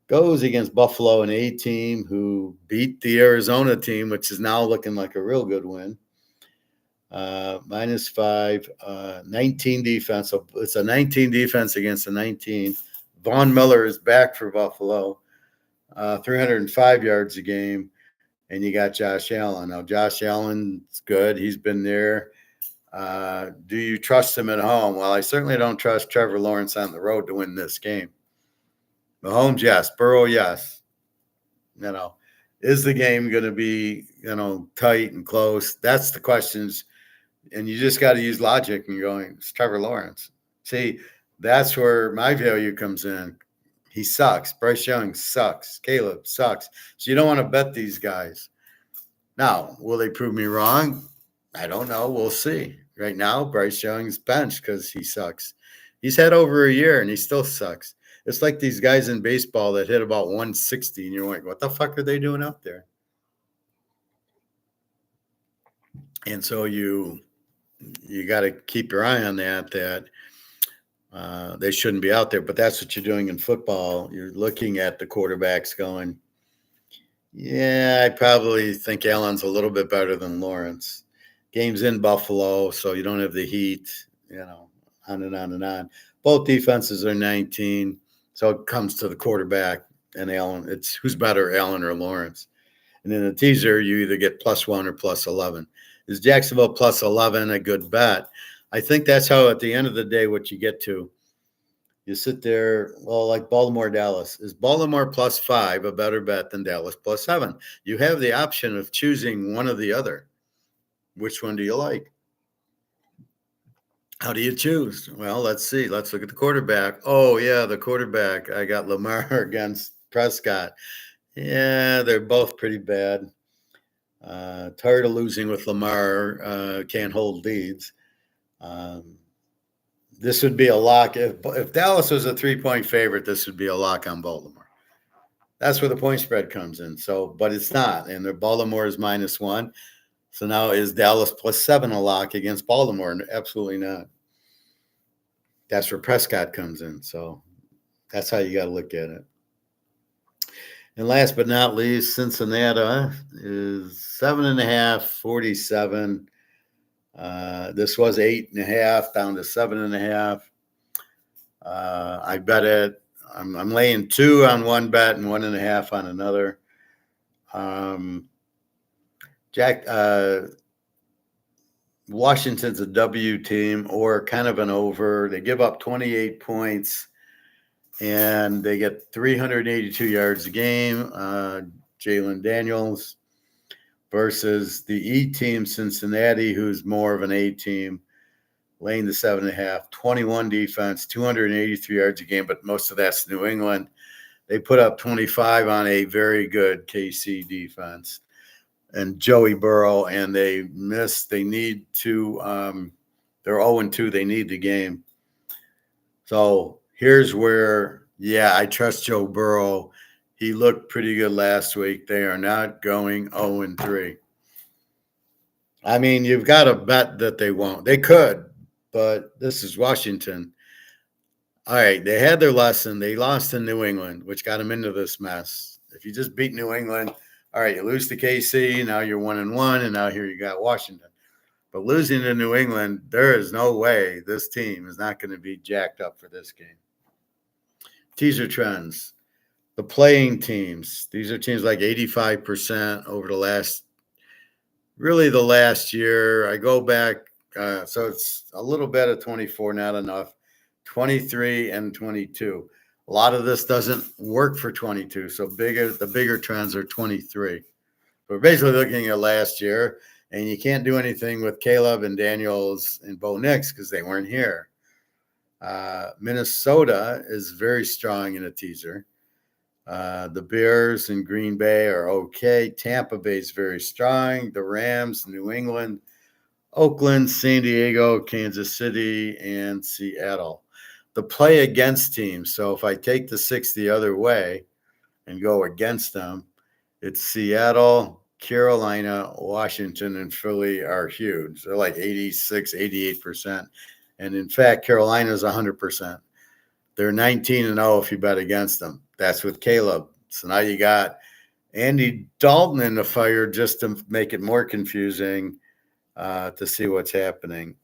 goes against Buffalo, an A team who beat the Arizona team, which is now looking like a real good win. -5, 19 defense. So it's a 19 defense against a 19. Von Miller is back for Buffalo, 305 yards a game. And you got Josh Allen. Now, Josh Allen's good. He's been there. Do you trust him at home? Well, I certainly don't trust Trevor Lawrence on the road to win this game. Mahomes, yes. Burrow, yes. Is the game going to be, tight and close? That's the questions. And you just got to use logic and going, it's Trevor Lawrence. See, that's where my value comes in. He sucks. Bryce Young sucks. Caleb sucks. So you don't want to bet these guys. Now, will they prove me wrong? I don't know. We'll see. Right now, Bryce Young's benched because he sucks. He's had over a year and he still sucks. It's like these guys in baseball that hit about 160 and you're like, what the fuck are they doing out there? And so you got to keep your eye on that they shouldn't be out there. But that's what you're doing in football. You're looking at the quarterbacks going, yeah, I probably think Allen's a little bit better than Lawrence. Game's in Buffalo, so you don't have the heat, on and on and on. Both defenses are 19, so it comes to the quarterback and Allen. It's who's better, Allen or Lawrence. And in the teaser, you either get +1 or +11. Is Jacksonville +11 a good bet? I think that's how, at the end of the day, what you get to. You sit there, well, like Baltimore, Dallas. Is Baltimore +5 a better bet than Dallas +7? You have the option of choosing one or the other. Which one do you like? How do you choose? Well, let's see. Let's look at the quarterback. Oh, yeah, the quarterback. I got Lamar against Prescott. Yeah, they're both pretty bad. Tired of losing with Lamar. Can't hold leads. This would be a lock. If Dallas was a 3-point favorite, this would be a lock on Baltimore. That's where the point spread comes in. So, but it's not. And Baltimore is -1. So now is Dallas +7 a lock against Baltimore? Absolutely not. That's where Prescott comes in. So that's how you got to look at it. And last but not least, Cincinnati is 7.5, 47. This was 8.5 down to 7.5. I bet it. I'm laying 2 on one bet and 1.5 on another. Washington's a W team or kind of an over. They give up 28 points and they get 382 yards a game. Jalen Daniels versus the E team, Cincinnati, who's more of an A team, laying the 7.5, 21 defense, 283 yards a game, but most of that's New England. They put up 25 on a very good KC defense. And Joey Burrow, and they missed. They need to. They're 0-2. They need the game. So here's where, I trust Joe Burrow. He looked pretty good last week. They are not going 0-3. I mean, you've got to bet that they won't. They could, but this is Washington. All right, they had their lesson. They lost to New England, which got them into this mess. If you just beat New England, all right, you lose to KC, now you're 1-1, and now here you got Washington. But losing to New England, there is no way this team is not going to be jacked up for this game. Teaser trends. The playing teams. These are teams like 85% over the last year. I go back, so it's a little bit of 24, not enough. 23 and 22. A lot of this doesn't work for 22. So the bigger trends are 23. We're basically looking at last year, and you can't do anything with Caleb and Daniels and Bo Nix because they weren't here. Minnesota is very strong in a teaser. The Bears and Green Bay are okay. Tampa Bay is very strong. The Rams, New England, Oakland, San Diego, Kansas City, and Seattle. The play against teams. So if I take the 6 the other way and go against them, it's Seattle, Carolina, Washington, and Philly are huge. They're like 86, 88%. And in fact, Carolina's 100%. They're 19-0 if you bet against them. That's with Caleb. So now you got Andy Dalton in the fire just to make it more confusing to see what's happening.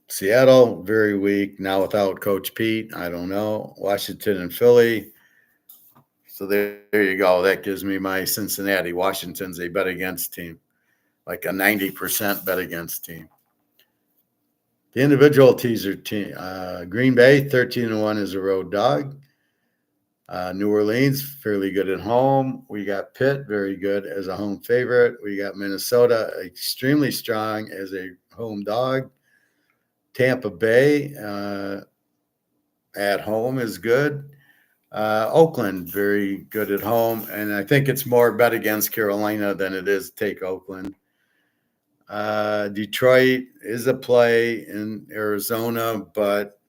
Seattle, very weak. Now without Coach Pete, I don't know. Washington and Philly. So there you go. That gives me my Cincinnati. Washington's a bet against team, like a 90% bet against team. The individual teaser team, Green Bay, 13-1 is a road dog. New Orleans, fairly good at home. We got Pitt, very good as a home favorite. We got Minnesota, extremely strong as a home dog. Tampa Bay at home is good. Oakland, very good at home. And I think it's more bet against Carolina than it is take Oakland. Detroit is a play in Arizona, but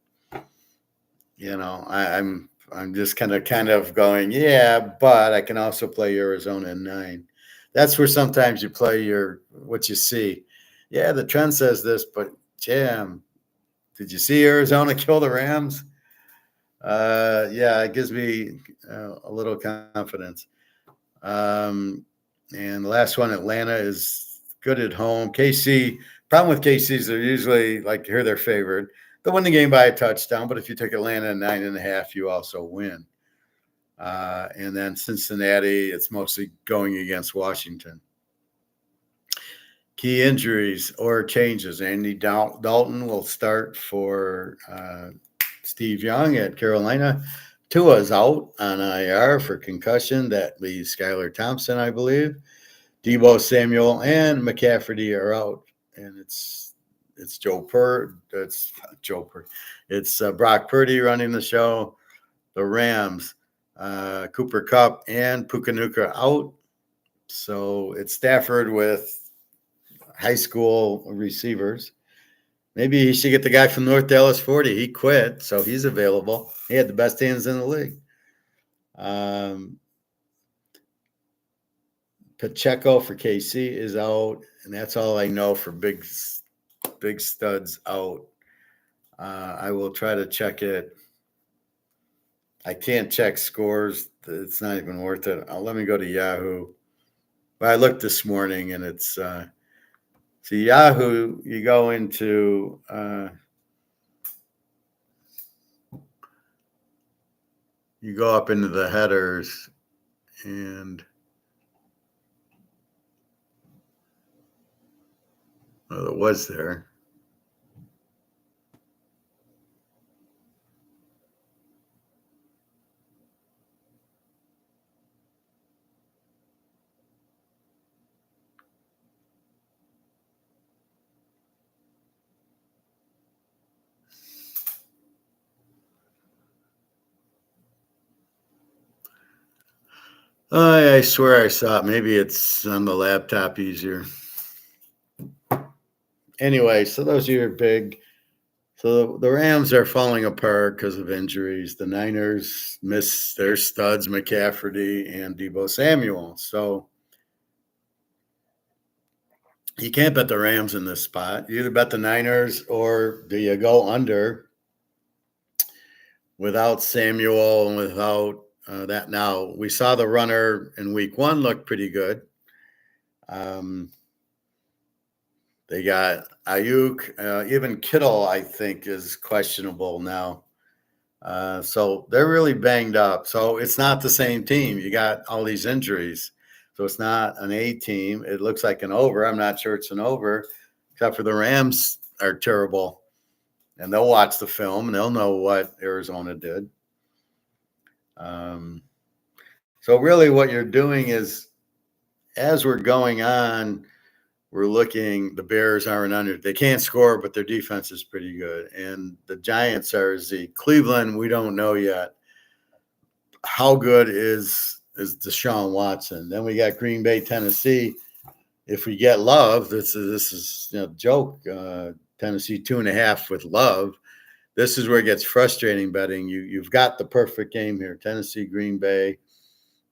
I'm just kind of going, yeah, but I can also play Arizona in 9. That's where sometimes you play what you see. Yeah, the trend says this, but jam. Did you see Arizona kill the Rams? Yeah, it gives me a little confidence. And the last one, Atlanta is good at home. KC, problem with KC is they're usually like here they're favored. They'll win the game by a touchdown, but if you take Atlanta at 9.5, you also win. And then Cincinnati, it's mostly going against Washington. Key injuries or changes. Andy Dalton will start for Steve Young at Carolina. Tua's out on IR for concussion. That leaves Skylar Thompson, I believe. Deebo Samuel and McCaffrey are out. And it's Brock Purdy running the show. The Rams, Cooper Kupp and Puka out. So it's Stafford with high school receivers. Maybe he should get the guy from North Dallas 40. He quit, so he's available. He had the best hands in the league. Pacheco for KC is out, and that's all I know for big studs out. I will try to check it. I can't check scores. It's not even worth it. Let me go to Yahoo. But I looked this morning, and it's Yahoo. You go into you go up into the headers, and it was there. I swear I saw it. Maybe it's on the laptop easier. Anyway, so those are your big. So the Rams are falling apart because of injuries. The Niners miss their studs, McCaffrey and Deebo Samuel. So you can't bet the Rams in this spot. You either bet the Niners or do you go under without Samuel and without that. Now, we saw the runner in week 1 look pretty good. They got Ayuk. Even Kittle, I think, is questionable now. So they're really banged up. So it's not the same team. You got all these injuries. So it's not an A team. It looks like an over. I'm not sure it's an over, except for the Rams are terrible. and they'll watch the film and they'll know what Arizona did. So really what you're doing is, as we're going on, we're looking, the Bears aren't under, they can't score, but their defense is pretty good. And the Giants are the Cleveland, we don't know yet. How good is Deshaun Watson? Then we got Green Bay, Tennessee. If we get Love, this is joke. Tennessee 2.5 with Love. This is where it gets frustrating betting. You've got the perfect game here. Tennessee, Green Bay.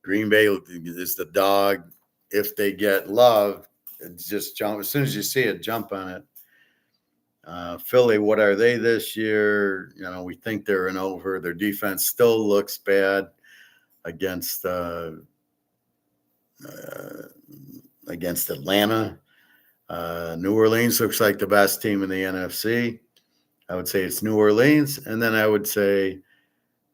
Green Bay is the dog. If they get Love, it's just jump. As soon as you see it, jump on it. Philly, what are they this year? We think they're an over. Their defense still looks bad against Atlanta. New Orleans looks like the best team in the NFC. I would say it's New Orleans, and then I would say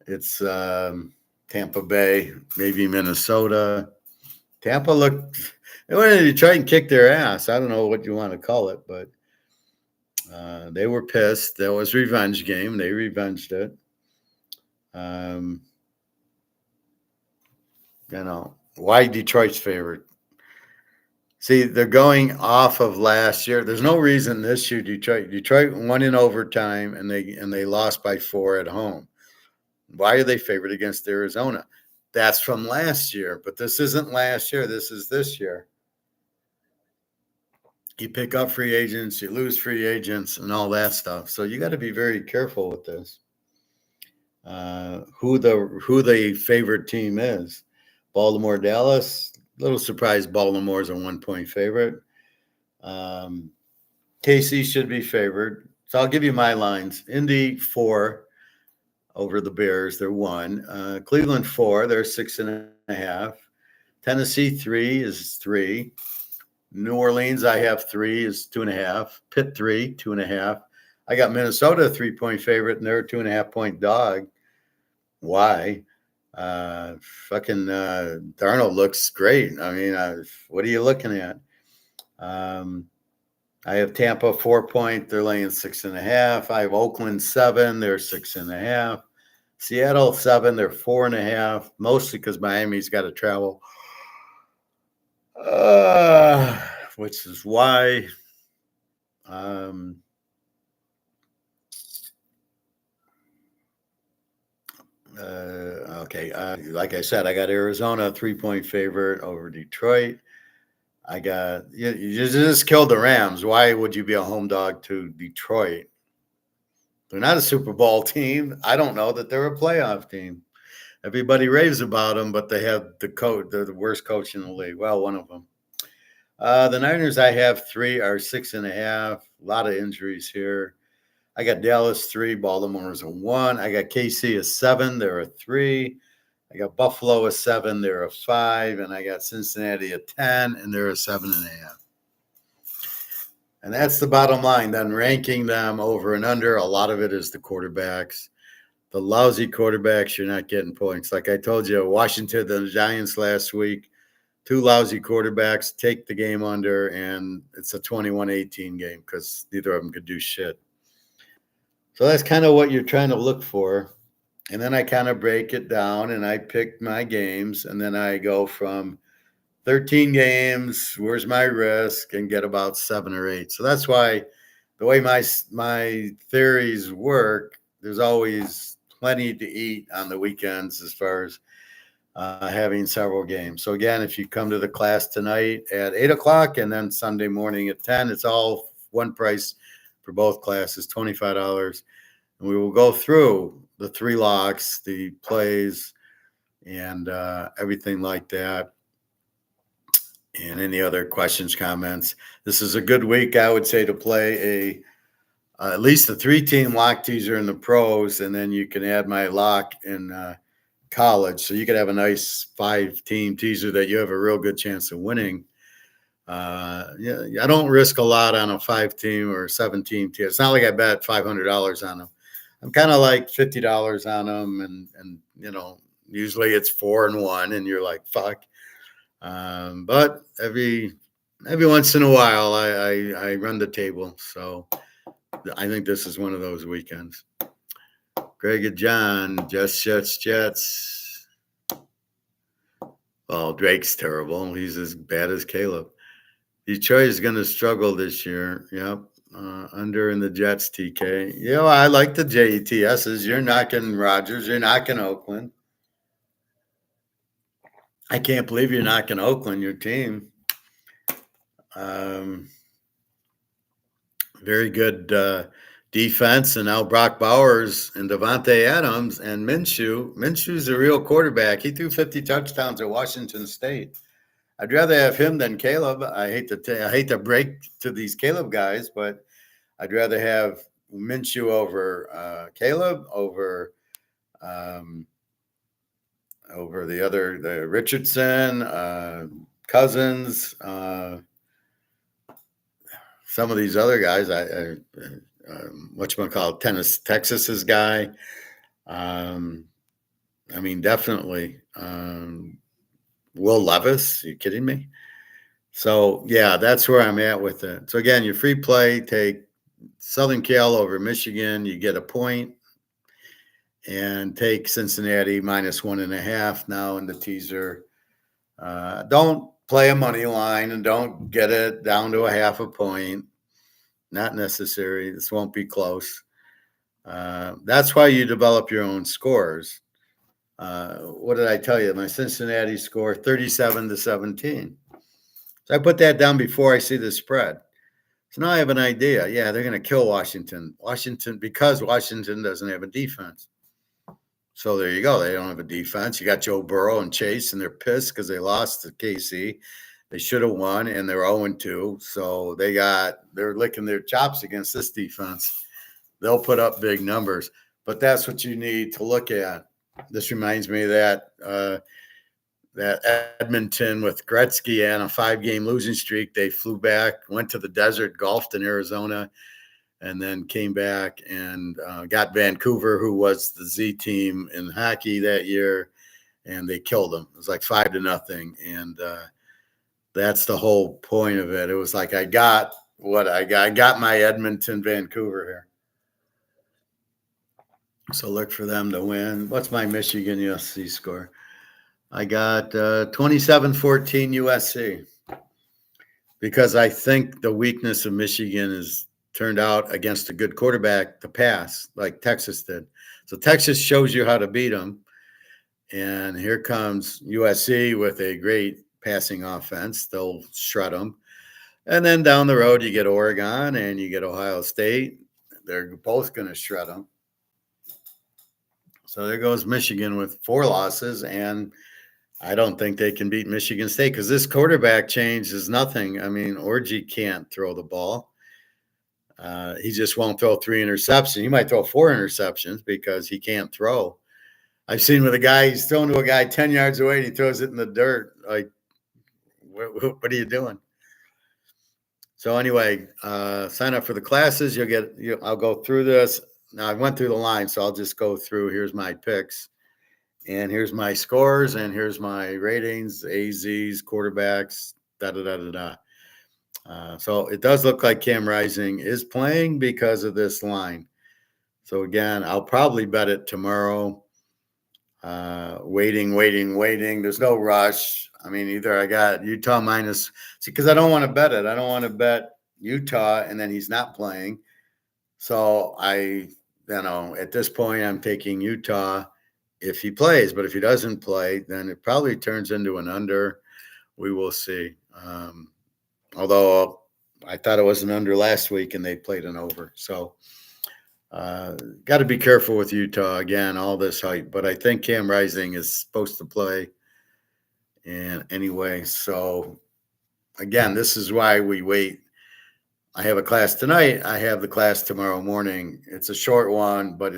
it's Tampa Bay, maybe Minnesota. Tampa they went to Detroit and kicked their ass. I don't know what you want to call it, but they were pissed. That was revenge game. They revenged it. Why Detroit's favorite? See, they're going off of last year. There's no reason this year Detroit won in overtime and they lost by 4 at home. Why are they favored against Arizona? That's from last year, but this isn't last year. This is this year. You pick up free agents, you lose free agents, and all that stuff. So you got to be very careful with this. Who the favorite team is? Baltimore, Dallas. Little surprised Baltimore's a 1-point favorite. KC should be favored. So I'll give you my lines. Indy 4 over the Bears. They're 1. Cleveland 4. They're 6.5. Tennessee 3 is 3. New Orleans, I have 3 is 2.5. Pitt 3, 2.5. I got Minnesota a 3-point favorite, and they're a 2.5-point dog. Why? Fucking Darnold looks great. I mean, what are you looking at? I have Tampa 4-point. They're laying 6.5. I have Oakland 7. They're 6.5. Seattle 7. They're 4.5. Mostly because Miami's got to travel. Which is why. Okay. Like I said, I got Arizona 3-point favorite over Detroit. I got you just killed the Rams. Why would you be a home dog to Detroit? They're not a Super Bowl team. I don't know that they're a playoff team. Everybody raves about them, but they have they're the worst coach in the league. Well, one of them. The Niners I have 3 are 6.5. A lot of injuries here. I got Dallas 3, Baltimore's a 1. I got KC a 7, they're a 3. I got Buffalo a 7, they're a 5, and I got Cincinnati a 10, and they're a 7.5. And that's the bottom line. Then ranking them over and under, a lot of it is the quarterbacks. The lousy quarterbacks, you're not getting points. Like I told you, Washington, the Giants last week, 2 lousy quarterbacks, take the game under, and it's a 21-18 game because neither of them could do shit. So that's kind of what you're trying to look for. And then I kind of break it down and I pick my games, and then I go from 13 games, where's my risk, and get about 7 or 8. So that's why the way my theories work, there's always plenty to eat on the weekends as far as having several games. So again, if you come to the class tonight at 8 o'clock and then Sunday morning at 10, it's all one price for both classes, $25. And we will go through the 3 locks, the plays, and everything like that. And any other questions, comments. This is a good week, I would say, to play at least a 3-team lock teaser in the pros, and then you can add my lock in college. So you could have a nice 5-team teaser that you have a real good chance of winning. Yeah, I don't risk a lot on a 5-team or 7-team team. It's not like I bet $500 on them. I'm kind of like $50 on them, and usually it's 4 and 1, and you're like, fuck. But every once in a while, I run the table. So I think this is one of those weekends. Greg and John, Jets. Well, Drake's terrible. He's as bad as Caleb. Detroit is going to struggle this year. Yep. Under in the Jets, TK. Yeah, I like the JETSs. You're knocking Rodgers. You're knocking Oakland. I can't believe you're knocking Oakland, your team. Very good defense, and now Brock Bowers and Devontae Adams and Minshew. Minshew's a real quarterback. He threw 50 touchdowns at Washington State. I'd rather have him than Caleb. I hate to break to these Caleb guys, but I'd rather have Minshew over Caleb, over the Richardson, Cousins, some of these other guys. Whatchamacallit, Texas's guy. Definitely. Will Levis, are you kidding me? So, yeah, that's where I'm at with it. So, again, your free play, take Southern Cal over Michigan. You get a point. And take Cincinnati -1.5 now in the teaser. Don't play a money line and don't get it down to a half a point. Not necessary. This won't be close. That's why you develop your own scores. What did I tell you? My Cincinnati score 37-17. So I put that down before I see the spread. So now I have an idea. Yeah, they're going to kill Washington. Because Washington doesn't have a defense. So there you go. They don't have a defense. You got Joe Burrow and Chase, and they're pissed because they lost to KC. They should have won, and they're 0-2. So they're licking their chops against this defense. They'll put up big numbers, but that's what you need to look at. This reminds me of that Edmonton with Gretzky and a 5-game losing streak. They flew back, went to the desert, golfed in Arizona, and then came back and got Vancouver, who was the Z team in hockey that year, and they killed them. It was like 5-0, and that's the whole point of it. It was like I got my Edmonton, Vancouver here. So look for them to win. What's my Michigan USC score? I got 27-14 USC because I think the weakness of Michigan is turned out against a good quarterback to pass like Texas did. So Texas shows you how to beat them. And here comes USC with a great passing offense. They'll shred them. And then down the road, you get Oregon and you get Ohio State. They're both going to shred them. So there goes Michigan with 4 losses, and I don't think they can beat Michigan State because this quarterback change is nothing. I mean, Orgy can't throw the ball. He just won't throw 3 interceptions. He might throw 4 interceptions because he can't throw. I've seen with a guy, he's thrown to a guy 10 yards away and he throws it in the dirt. Like, what are you doing? So anyway, sign up for the classes. I'll go through this. Now I went through the line, so I'll just go through. Here's my picks, and here's my scores, and here's my ratings, AZs, quarterbacks, So it does look like Cam Rising is playing because of this line. So again, I'll probably bet it tomorrow. Waiting. There's no rush. I mean, either I got Utah minus, because I don't want to bet it. I don't want to bet Utah and then he's not playing. So at this point, I'm taking Utah if he plays. But if he doesn't play, then it probably turns into an under. We will see. Although I thought it was an under last week and they played an over. So got to be careful with Utah again, all this hype. But I think Cam Rising is supposed to play. And anyway, so again, this is why we wait. I have a class tonight. I have the class tomorrow morning. It's a short one, but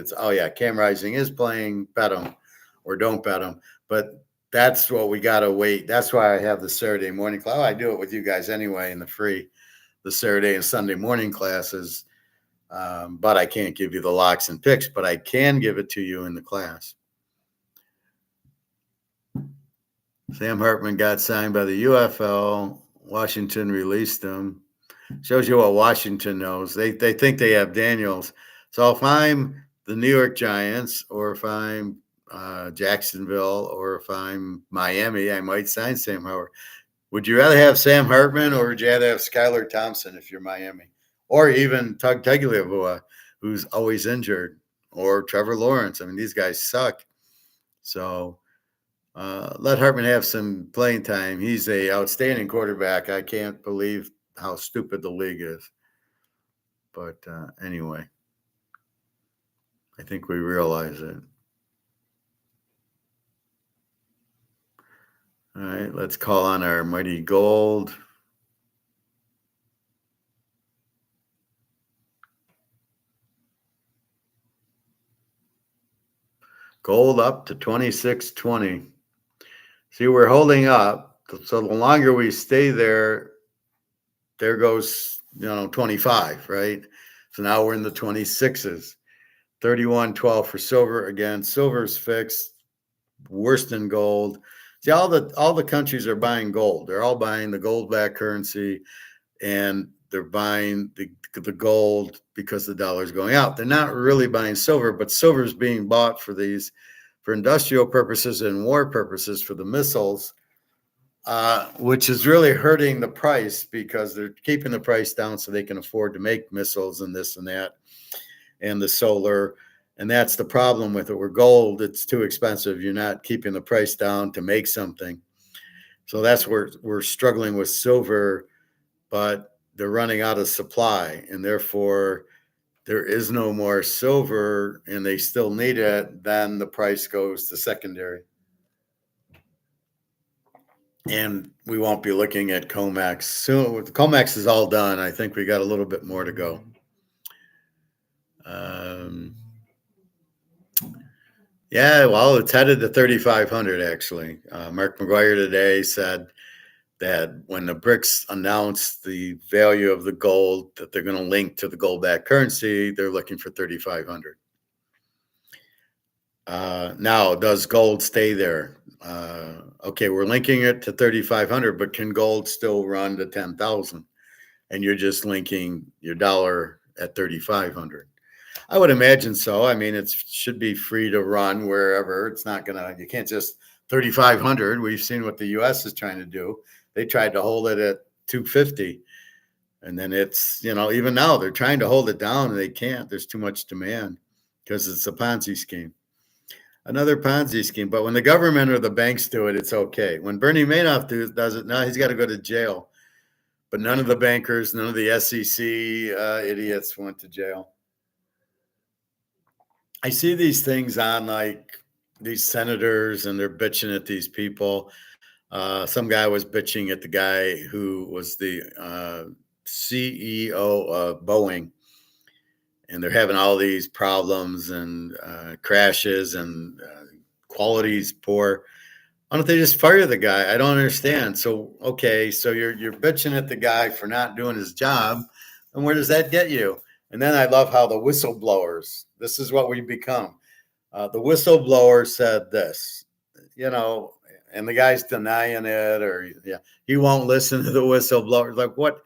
Cam Rising is playing. Bet him or don't bet him. But that's what we got to wait. That's why I have the Saturday morning class. I do it with you guys anyway in the Saturday and Sunday morning classes. But I can't give you the locks and picks, but I can give it to you in the class. Sam Hartman got signed by the UFL. Washington released him. Shows you what Washington knows. They think they have Daniels. So if I'm the New York Giants, or if I'm Jacksonville, or if I'm Miami, I might sign Sam Howard. Would you rather have Sam Hartman, or would you rather have Skylar Thompson if you're Miami, or even Tug Tagovailoa, who's always injured, or Trevor Lawrence? I mean, these guys suck. So let Hartman have some playing time. He's a outstanding quarterback. I can't believe how stupid the league is. But anyway, I think we realize it. All right, let's call on our mighty gold. Gold up to 26.20. See, we're holding up. So the longer we stay there, there goes, 25, right? So now we're in the 26s. 31.12 for silver. Again, silver's fixed, worse than gold. See, all the countries are buying gold. They're all buying the gold-backed currency, and they're buying the gold because the dollar's going out. They're not really buying silver, but silver is being bought for industrial purposes and war purposes for the missiles, which is really hurting the price because they're keeping the price down so they can afford to make missiles and this and that and the solar. And that's the problem with it. Where gold, it's too expensive. You're not keeping the price down to make something. So that's where we're struggling with silver, but they're running out of supply, and therefore there is no more silver, and they still need it. Then the price goes to secondary. And we won't be looking at COMEX soon. The COMEX is all done. I think we got a little bit more to go. Yeah, well, it's headed to 3,500, actually. Mark McGuire today said that when the BRICS announced the value of the gold that they're going to link to the gold-backed currency, they're looking for 3,500. Now, does gold stay there? Okay, we're linking it to 3,500, but can gold still run to 10,000? And you're just linking your dollar at 3,500. I would imagine so. I mean, it should be free to run wherever. It's not you can't just 3,500. We've seen what the U.S. is trying to do. They tried to hold it at 250. And then it's, even now they're trying to hold it down and they can't. There's too much demand because it's a Ponzi scheme. Another Ponzi scheme. But when the government or the banks do it, it's okay. When Bernie Madoff does it, now he's got to go to jail. But none of the bankers, none of the SEC idiots went to jail. I see these things on like these senators, and they're bitching at these people. Some guy was bitching at the guy who was the CEO of Boeing, and they're having all these problems and crashes, and quality's poor. Why don't they just fire the guy? I don't understand. So, okay, so you're bitching at the guy for not doing his job, and where does that get you? And then I love how the whistleblowers, this is what we become. The whistleblower said this, and the guy's denying it, or he won't listen to the whistleblower. Like, what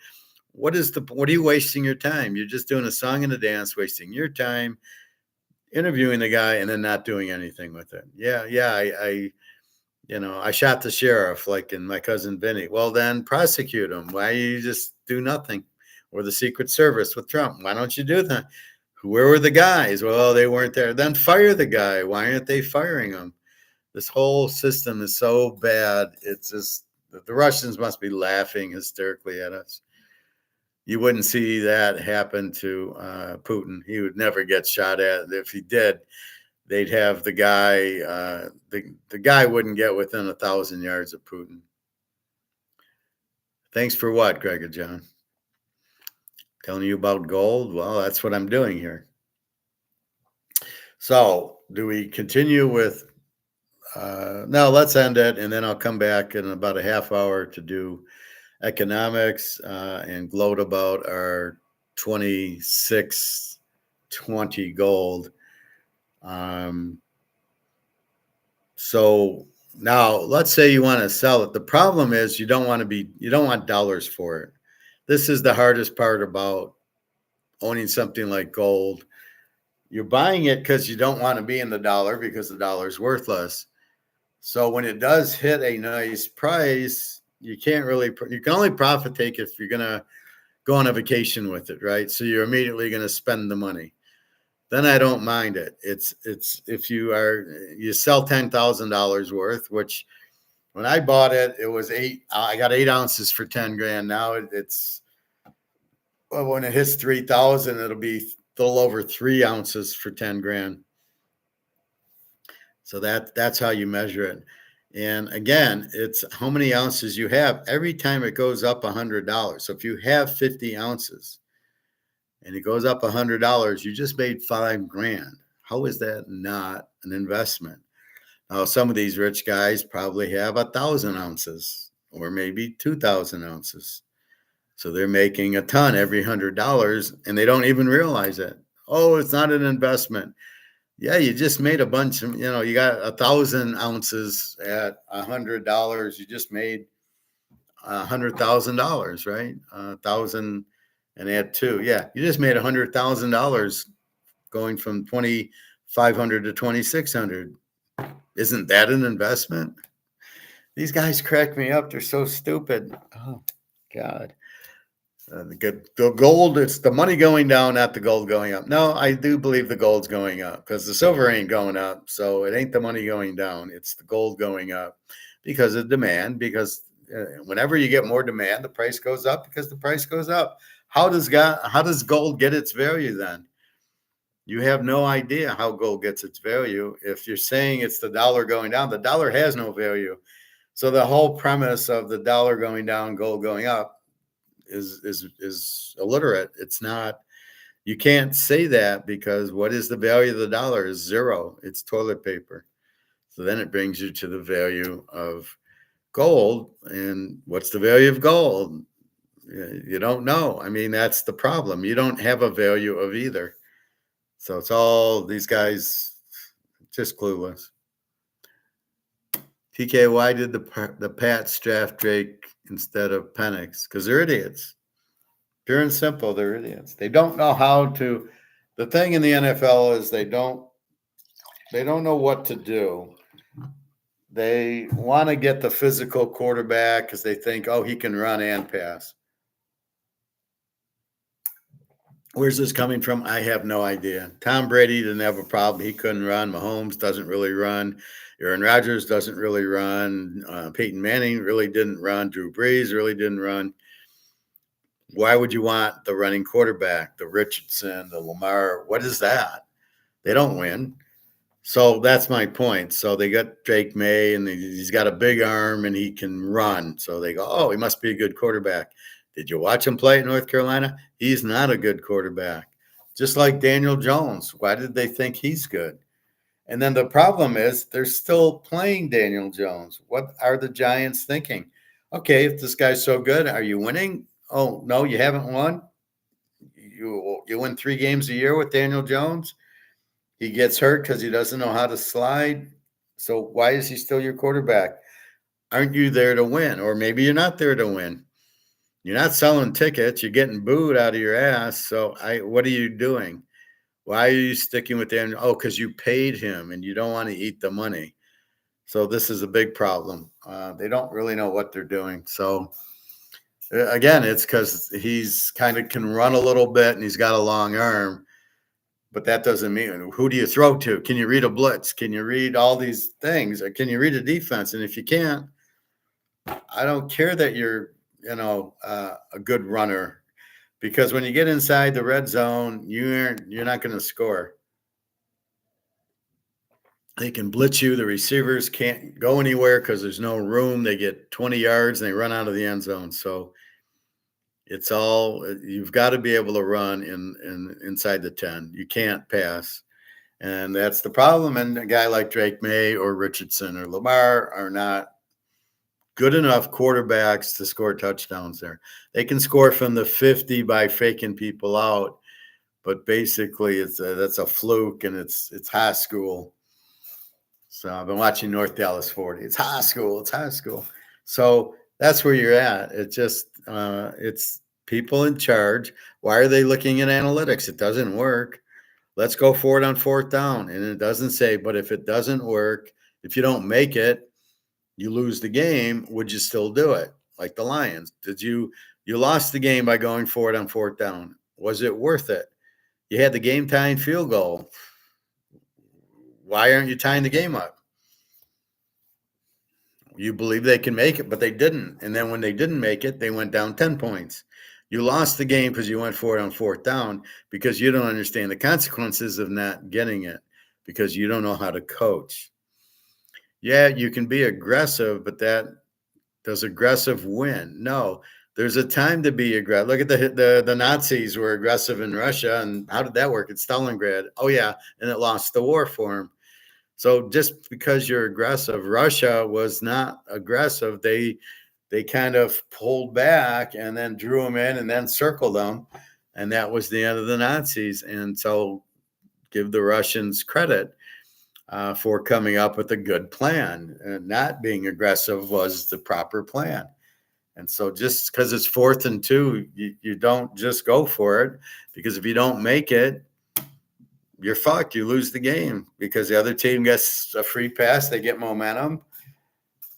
are you wasting your time? You're just doing a song and a dance, wasting your time interviewing the guy and then not doing anything with it. I shot the sheriff, like in My Cousin Vinny. Well, then prosecute him. Why you just do nothing? Or the Secret Service with Trump. Why don't you do that? Where were the guys? Well, they weren't there. Then fire the guy. Why aren't they firing him? This whole system is so bad. It's just the Russians must be laughing hysterically at us. You wouldn't see that happen to Putin. He would never get shot at. If he did, they'd have the guy. The guy wouldn't get within 1,000 yards of Putin. Thanks for what, Greg and John? Telling you about gold? Well, that's what I'm doing here. So, do we continue with? No, let's end it, and then I'll come back in about a half hour to do economics and gloat about our 26.20 gold. So now let's say you want to sell it. The problem is you don't want dollars for it. this is the hardest part about owning something like gold. You're buying it because you don't want to be in the dollar because the dollar is worthless. So when it does hit a nice price, you can't really, you can only profit take if you're going to go on a vacation with it, right? So you're immediately going to spend the money. Then I don't mind it. It's if you sell $10,000 worth, which when I bought it, it was I got 8 ounces for 10 grand. Now it's, well, when it hits 3,000, it'll be a little over 3 ounces for 10 grand. So that's how you measure it. And again, it's how many ounces you have every time it goes up $100. So if you have 50 ounces and it goes up $100, you just made 5 grand. How is that not an investment? Now, some of these rich guys probably have 1,000 ounces or maybe 2,000 ounces. So they're making a ton every $100 and they don't even realize it. Oh, it's not an investment. Yeah, you just made a bunch of, you got 1,000 ounces at $100. You just made $100,000, right? 1,000 and add 2. Yeah, you just made $100,000 going from 2,500 to 2,600. Isn't that an investment? These guys crack me up. They're so stupid. Oh, God. The gold, it's the money going down, not the gold going up. No, I do believe the gold's going up because the silver ain't going up. So it ain't the money going down. It's the gold going up because of demand. Because whenever you get more demand, the price goes up because the price goes up. How does gold get its value then? You have no idea how gold gets its value. If you're saying it's the dollar going down, the dollar has no value. So the whole premise of the dollar going down, gold going up is illiterate. It's not, you can't say that because what is the value of the dollar is zero. It's toilet paper. So then it brings you to the value of gold. And what's the value of gold? You don't know. I mean, that's the problem. You don't have a value of either. So it's all these guys just clueless. TK, why did the Pats draft Drake instead of Penix? Because they're idiots. Pure and simple, they're idiots. They don't know how to. The thing in the NFL is they don't know what to do. They want to get the physical quarterback because they think, oh, he can run and pass. Where's this coming from? I have no idea. Tom Brady didn't have a problem. He couldn't run. Mahomes doesn't really run. Aaron Rodgers doesn't really run. Peyton Manning really didn't run. Drew Brees really didn't run. Why would you want the running quarterback, the Richardson, the Lamar? What is that? They don't win. So that's my point. So they got Drake May, and he's got a big arm, and he can run. So they go, oh, he must be a good quarterback. Did you watch him play at North Carolina? He's not a good quarterback. Just like Daniel Jones. Why did they think he's good? And then the problem is they're still playing Daniel Jones. What are the Giants thinking? Okay, if this guy's so good, are you winning? Oh, no, you haven't won. You win 3 games a year with Daniel Jones. He gets hurt because he doesn't know how to slide. So why is he still your quarterback? Aren't you there to win? Or maybe you're not there to win. You're not selling tickets. You're getting booed out of your ass. So what are you doing? Why are you sticking with Daniel? Oh, because you paid him and you don't want to eat the money. So this is a big problem. They don't really know what they're doing. So again, it's because he's kind of can run a little bit and he's got a long arm, but that doesn't mean who do you throw to? Can you read a blitz? Can you read all these things? Or can you read a defense? And if you can't, I don't care that you're, a good runner, because when you get inside the red zone, you're not going to score. They can blitz you. The receivers can't go anywhere because there's no room. They get 20 yards and they run out of the end zone. So it's all, you've got to be able to run inside the 10. You can't pass. And that's the problem. And a guy like Drake May or Richardson or Lamar are not good enough quarterbacks to score touchdowns there. They can score from the 50 by faking people out, but basically that's a fluke, and it's high school. So I've been watching North Dallas 40. It's high school. It's high school. So that's where you're at. It just people in charge, why are they looking at analytics? It doesn't work. Let's go for it on fourth down. And it doesn't say, but if it doesn't work, if you don't make it, you lose the game. Would you still do it? Like the Lions. You lost the game by going for it on fourth down. Was it worth it? You had the game tying field goal. Why aren't you tying the game up? You believe they can make it, but they didn't. And then when they didn't make it, they went down 10 points. You lost the game because you went for it on fourth down because you don't understand the consequences of not getting it because you don't know how to coach. Yeah, you can be aggressive, but does aggressive win? No. There's a time to be aggressive. Look at the Nazis were aggressive in Russia, and how did that work at Stalingrad? Oh yeah, and it lost the war for them. So just because you're aggressive, Russia was not aggressive. They kind of pulled back and then drew them in and then circled them, and that was the end of the Nazis. And so, give the Russians credit for coming up with a good plan. And not being aggressive was the proper plan. And so, just because it's 4th and 2, you don't just go for it, because if you don't make it, you're fucked. You lose the game because the other team gets a free pass. They get momentum.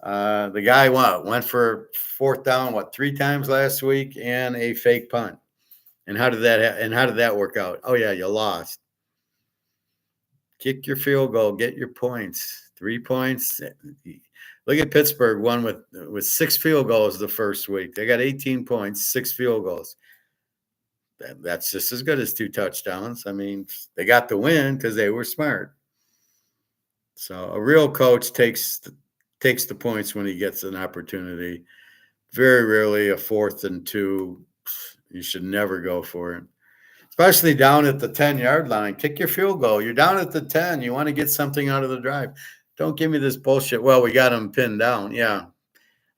The guy went for fourth down 3 times last week and a fake punt. And how did that work out? Oh yeah, you lost. Kick your field goal, get your points. 3 points. Look at Pittsburgh, won with 6 field goals the first week. They got 18 points, 6 field goals. That's just as good as 2 touchdowns. I mean, they got the win because they were smart. So a real coach takes the points when he gets an opportunity. Very rarely a 4th and 2. You should never go for it, especially down at the 10-yard line. Kick your field goal. You're down at the 10. You want to get something out of the drive. Don't give me this bullshit. Well, we got him pinned down. Yeah,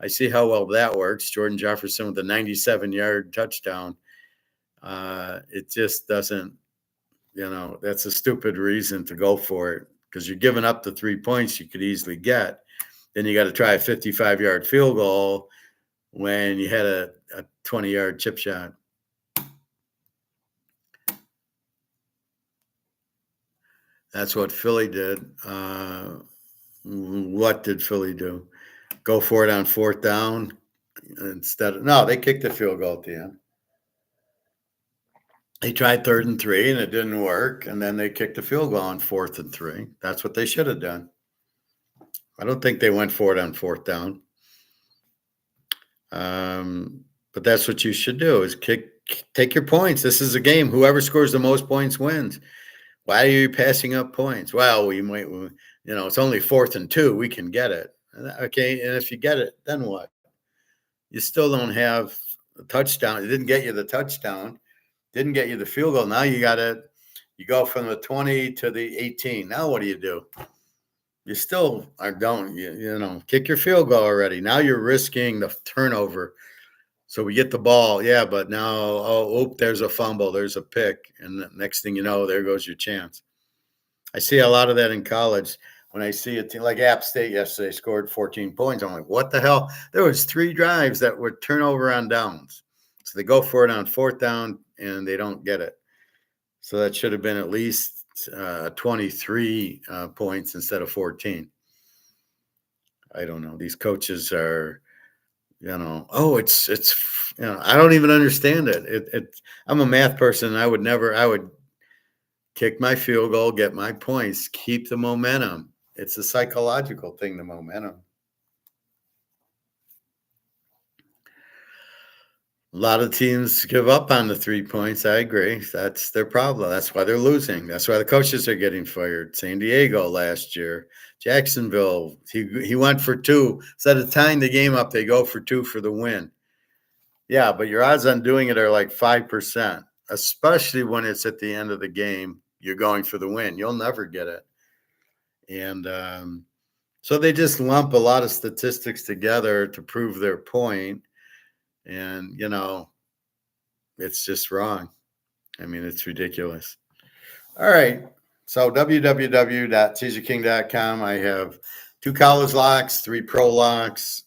I see how well that works. Jordan Jefferson with a 97-yard touchdown. It just doesn't, that's a stupid reason to go for it, because you're giving up the 3 points you could easily get. Then you got to try a 55-yard field goal when you had a 20-yard chip shot. That's what Philly did. What did Philly do? Go for it on fourth down no, they kicked the field goal at the end. They tried 3rd and 3 and it didn't work. And then they kicked the field goal on 4th and 3. That's what they should have done. I don't think they went for it on fourth down. But that's what you should do, is take your points. This is a game. Whoever scores the most points wins. Why are you passing up points? Well, we might, it's only 4th and 2. We can get it. Okay. And if you get it, then what? You still don't have a touchdown. It didn't get you the touchdown. Didn't get you the field goal. Now you go from the 20 to the 18. Now what do? You still kick your field goal already. Now you're risking the turnover. So we get the ball. Yeah, but now, there's a fumble. There's a pick. And the next thing you know, there goes your chance. I see a lot of that in college. When I see a team like App State yesterday scored 14 points, I'm like, what the hell? There was 3 drives that were turnover on downs. So they go for it on fourth down and they don't get it. So that should have been at least 23 points instead of 14. I don't know. These coaches are, it's I don't even understand it. I'm a math person. I would kick my field goal, get my points, keep the momentum. It's a psychological thing, the momentum. A lot of teams give up on the 3 points. I agree. That's their problem. That's why they're losing. That's why the coaches are getting fired. San Diego last year, Jacksonville, he went for 2. Instead of tying the game up, they go for 2 for the win. Yeah, but your odds on doing it are like 5%, especially when it's at the end of the game. You're going for the win. You'll never get it. And so they just lump a lot of statistics together to prove their point. And, it's just wrong. I mean, it's ridiculous. All right. So www.teaserking.com. I have 2 college locks, 3 pro locks.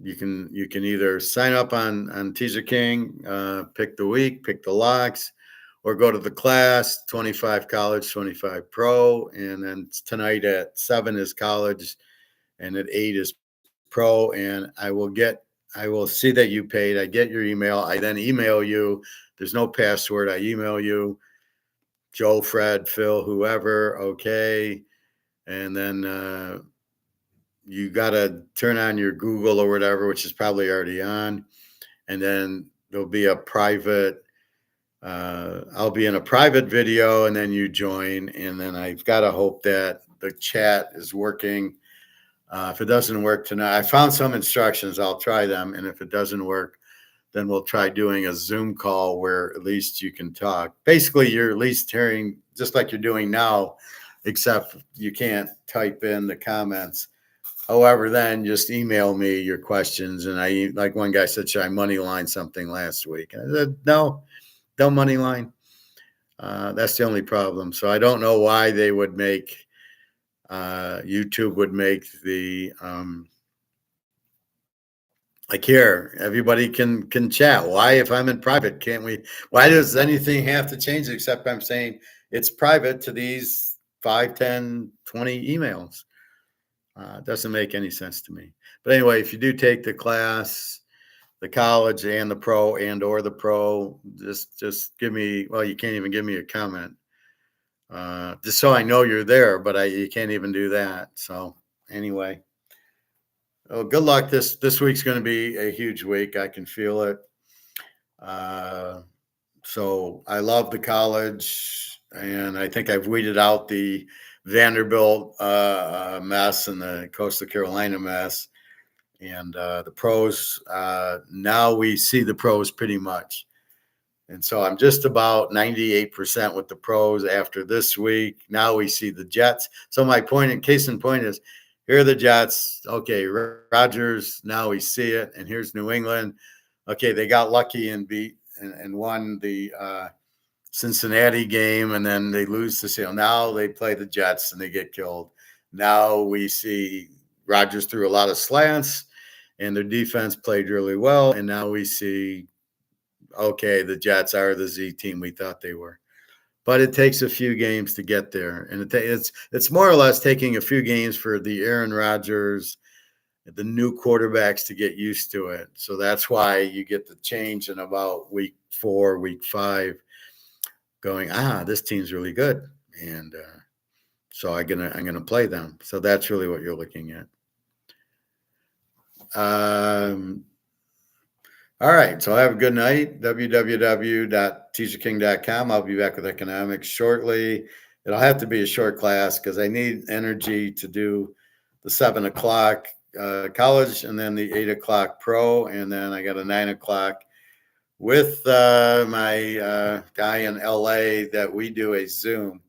you can either sign up on Teaserking, pick the week, pick the locks, or go to the class 25 college, 25 pro, and then tonight at 7 is college, and at 8 is pro, and I will see that you paid. I get your email. I then email you. There's no password. I email you, Joe, Fred, Phil, whoever. Okay, and then you got to turn on your Google or whatever, which is probably already on, and then there'll be a private. I'll be in a private video, and then you join, and then I've got to hope that the chat is working. If it doesn't work tonight, I found some instructions. I'll try them, and if it doesn't work, then we'll try doing a Zoom call where at least you can talk. Basically, you're at least hearing just like you're doing now, except you can't type in the comments. However, then just email me your questions. And I, like one guy said, should I money line something last week? And I said, no, don't money line. That's the only problem. So I don't know why they would make YouTube would make the like here everybody can chat. Why, if I'm in private, can't we? Why does anything have to change except I'm saying it's private to these 5, 10, 20 emails? It doesn't make any sense to me. But anyway, if you do take the class, the college and the pro and or the pro, just give me. Well, you can't even give me a comment. Just so I know you're there, but you can't even do that. So anyway, oh, good luck. This week's going to be a huge week. I can feel it. So I love the college, and I think I've weeded out the Vanderbilt mess and the Coastal Carolina mess, and the pros. Now we see the pros pretty much. And so I'm just about 98% with the pros after this week. Now we see the Jets. So my point, in case in point, is here are the Jets. Okay, Rodgers. Now we see it. And here's New England. Okay, they got lucky and beat and won the Cincinnati game, and then they lose to Seattle. Now they play the Jets and they get killed. Now we see Rodgers threw a lot of slants, and their defense played really well. And now we see, okay, the Jets are the Z team we thought they were. But it takes a few games to get there. And it's more or less taking a few games for the Aaron Rodgers, the new quarterbacks to get used to it. So that's why you get the change in about week 4, week 5, going, this team's really good. And so I'm gonna play them. So that's really what you're looking at. All right. So have a good night. www.teaserking.com. I'll be back with economics shortly. It'll have to be a short class because I need energy to do the 7 o'clock college and then the 8 o'clock pro. And then I got a 9 o'clock with my guy in LA that we do a Zoom.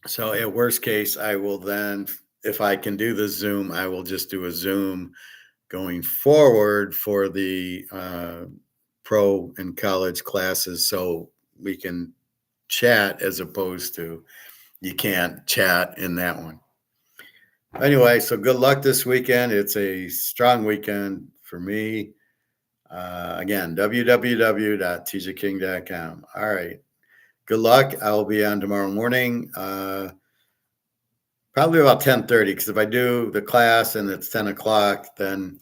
So at worst case, I will then, if I can do the Zoom, I will just do a Zoom going forward for the pro and college classes, so we can chat as opposed to you can't chat in that one. Anyway, so good luck this weekend. It's a strong weekend for me. Again, www.teaserking.com. All right. Good luck. I'll be on tomorrow morning. Probably about 10:30, because if I do the class and it's 10 o'clock, then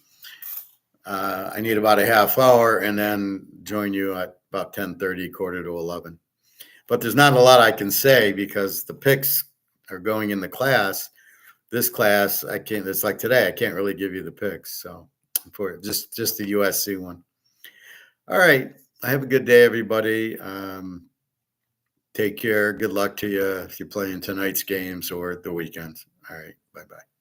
I need about a half hour and then join you at about 10:30, quarter to 11. But there's not a lot I can say because the picks are going in the class. This class, I can't, it's like today, I can't really give you the picks. So for just the USC one. All right. Have a good day, everybody. Take care. Good luck to you if you're playing tonight's games or the weekends. All right. Bye-bye.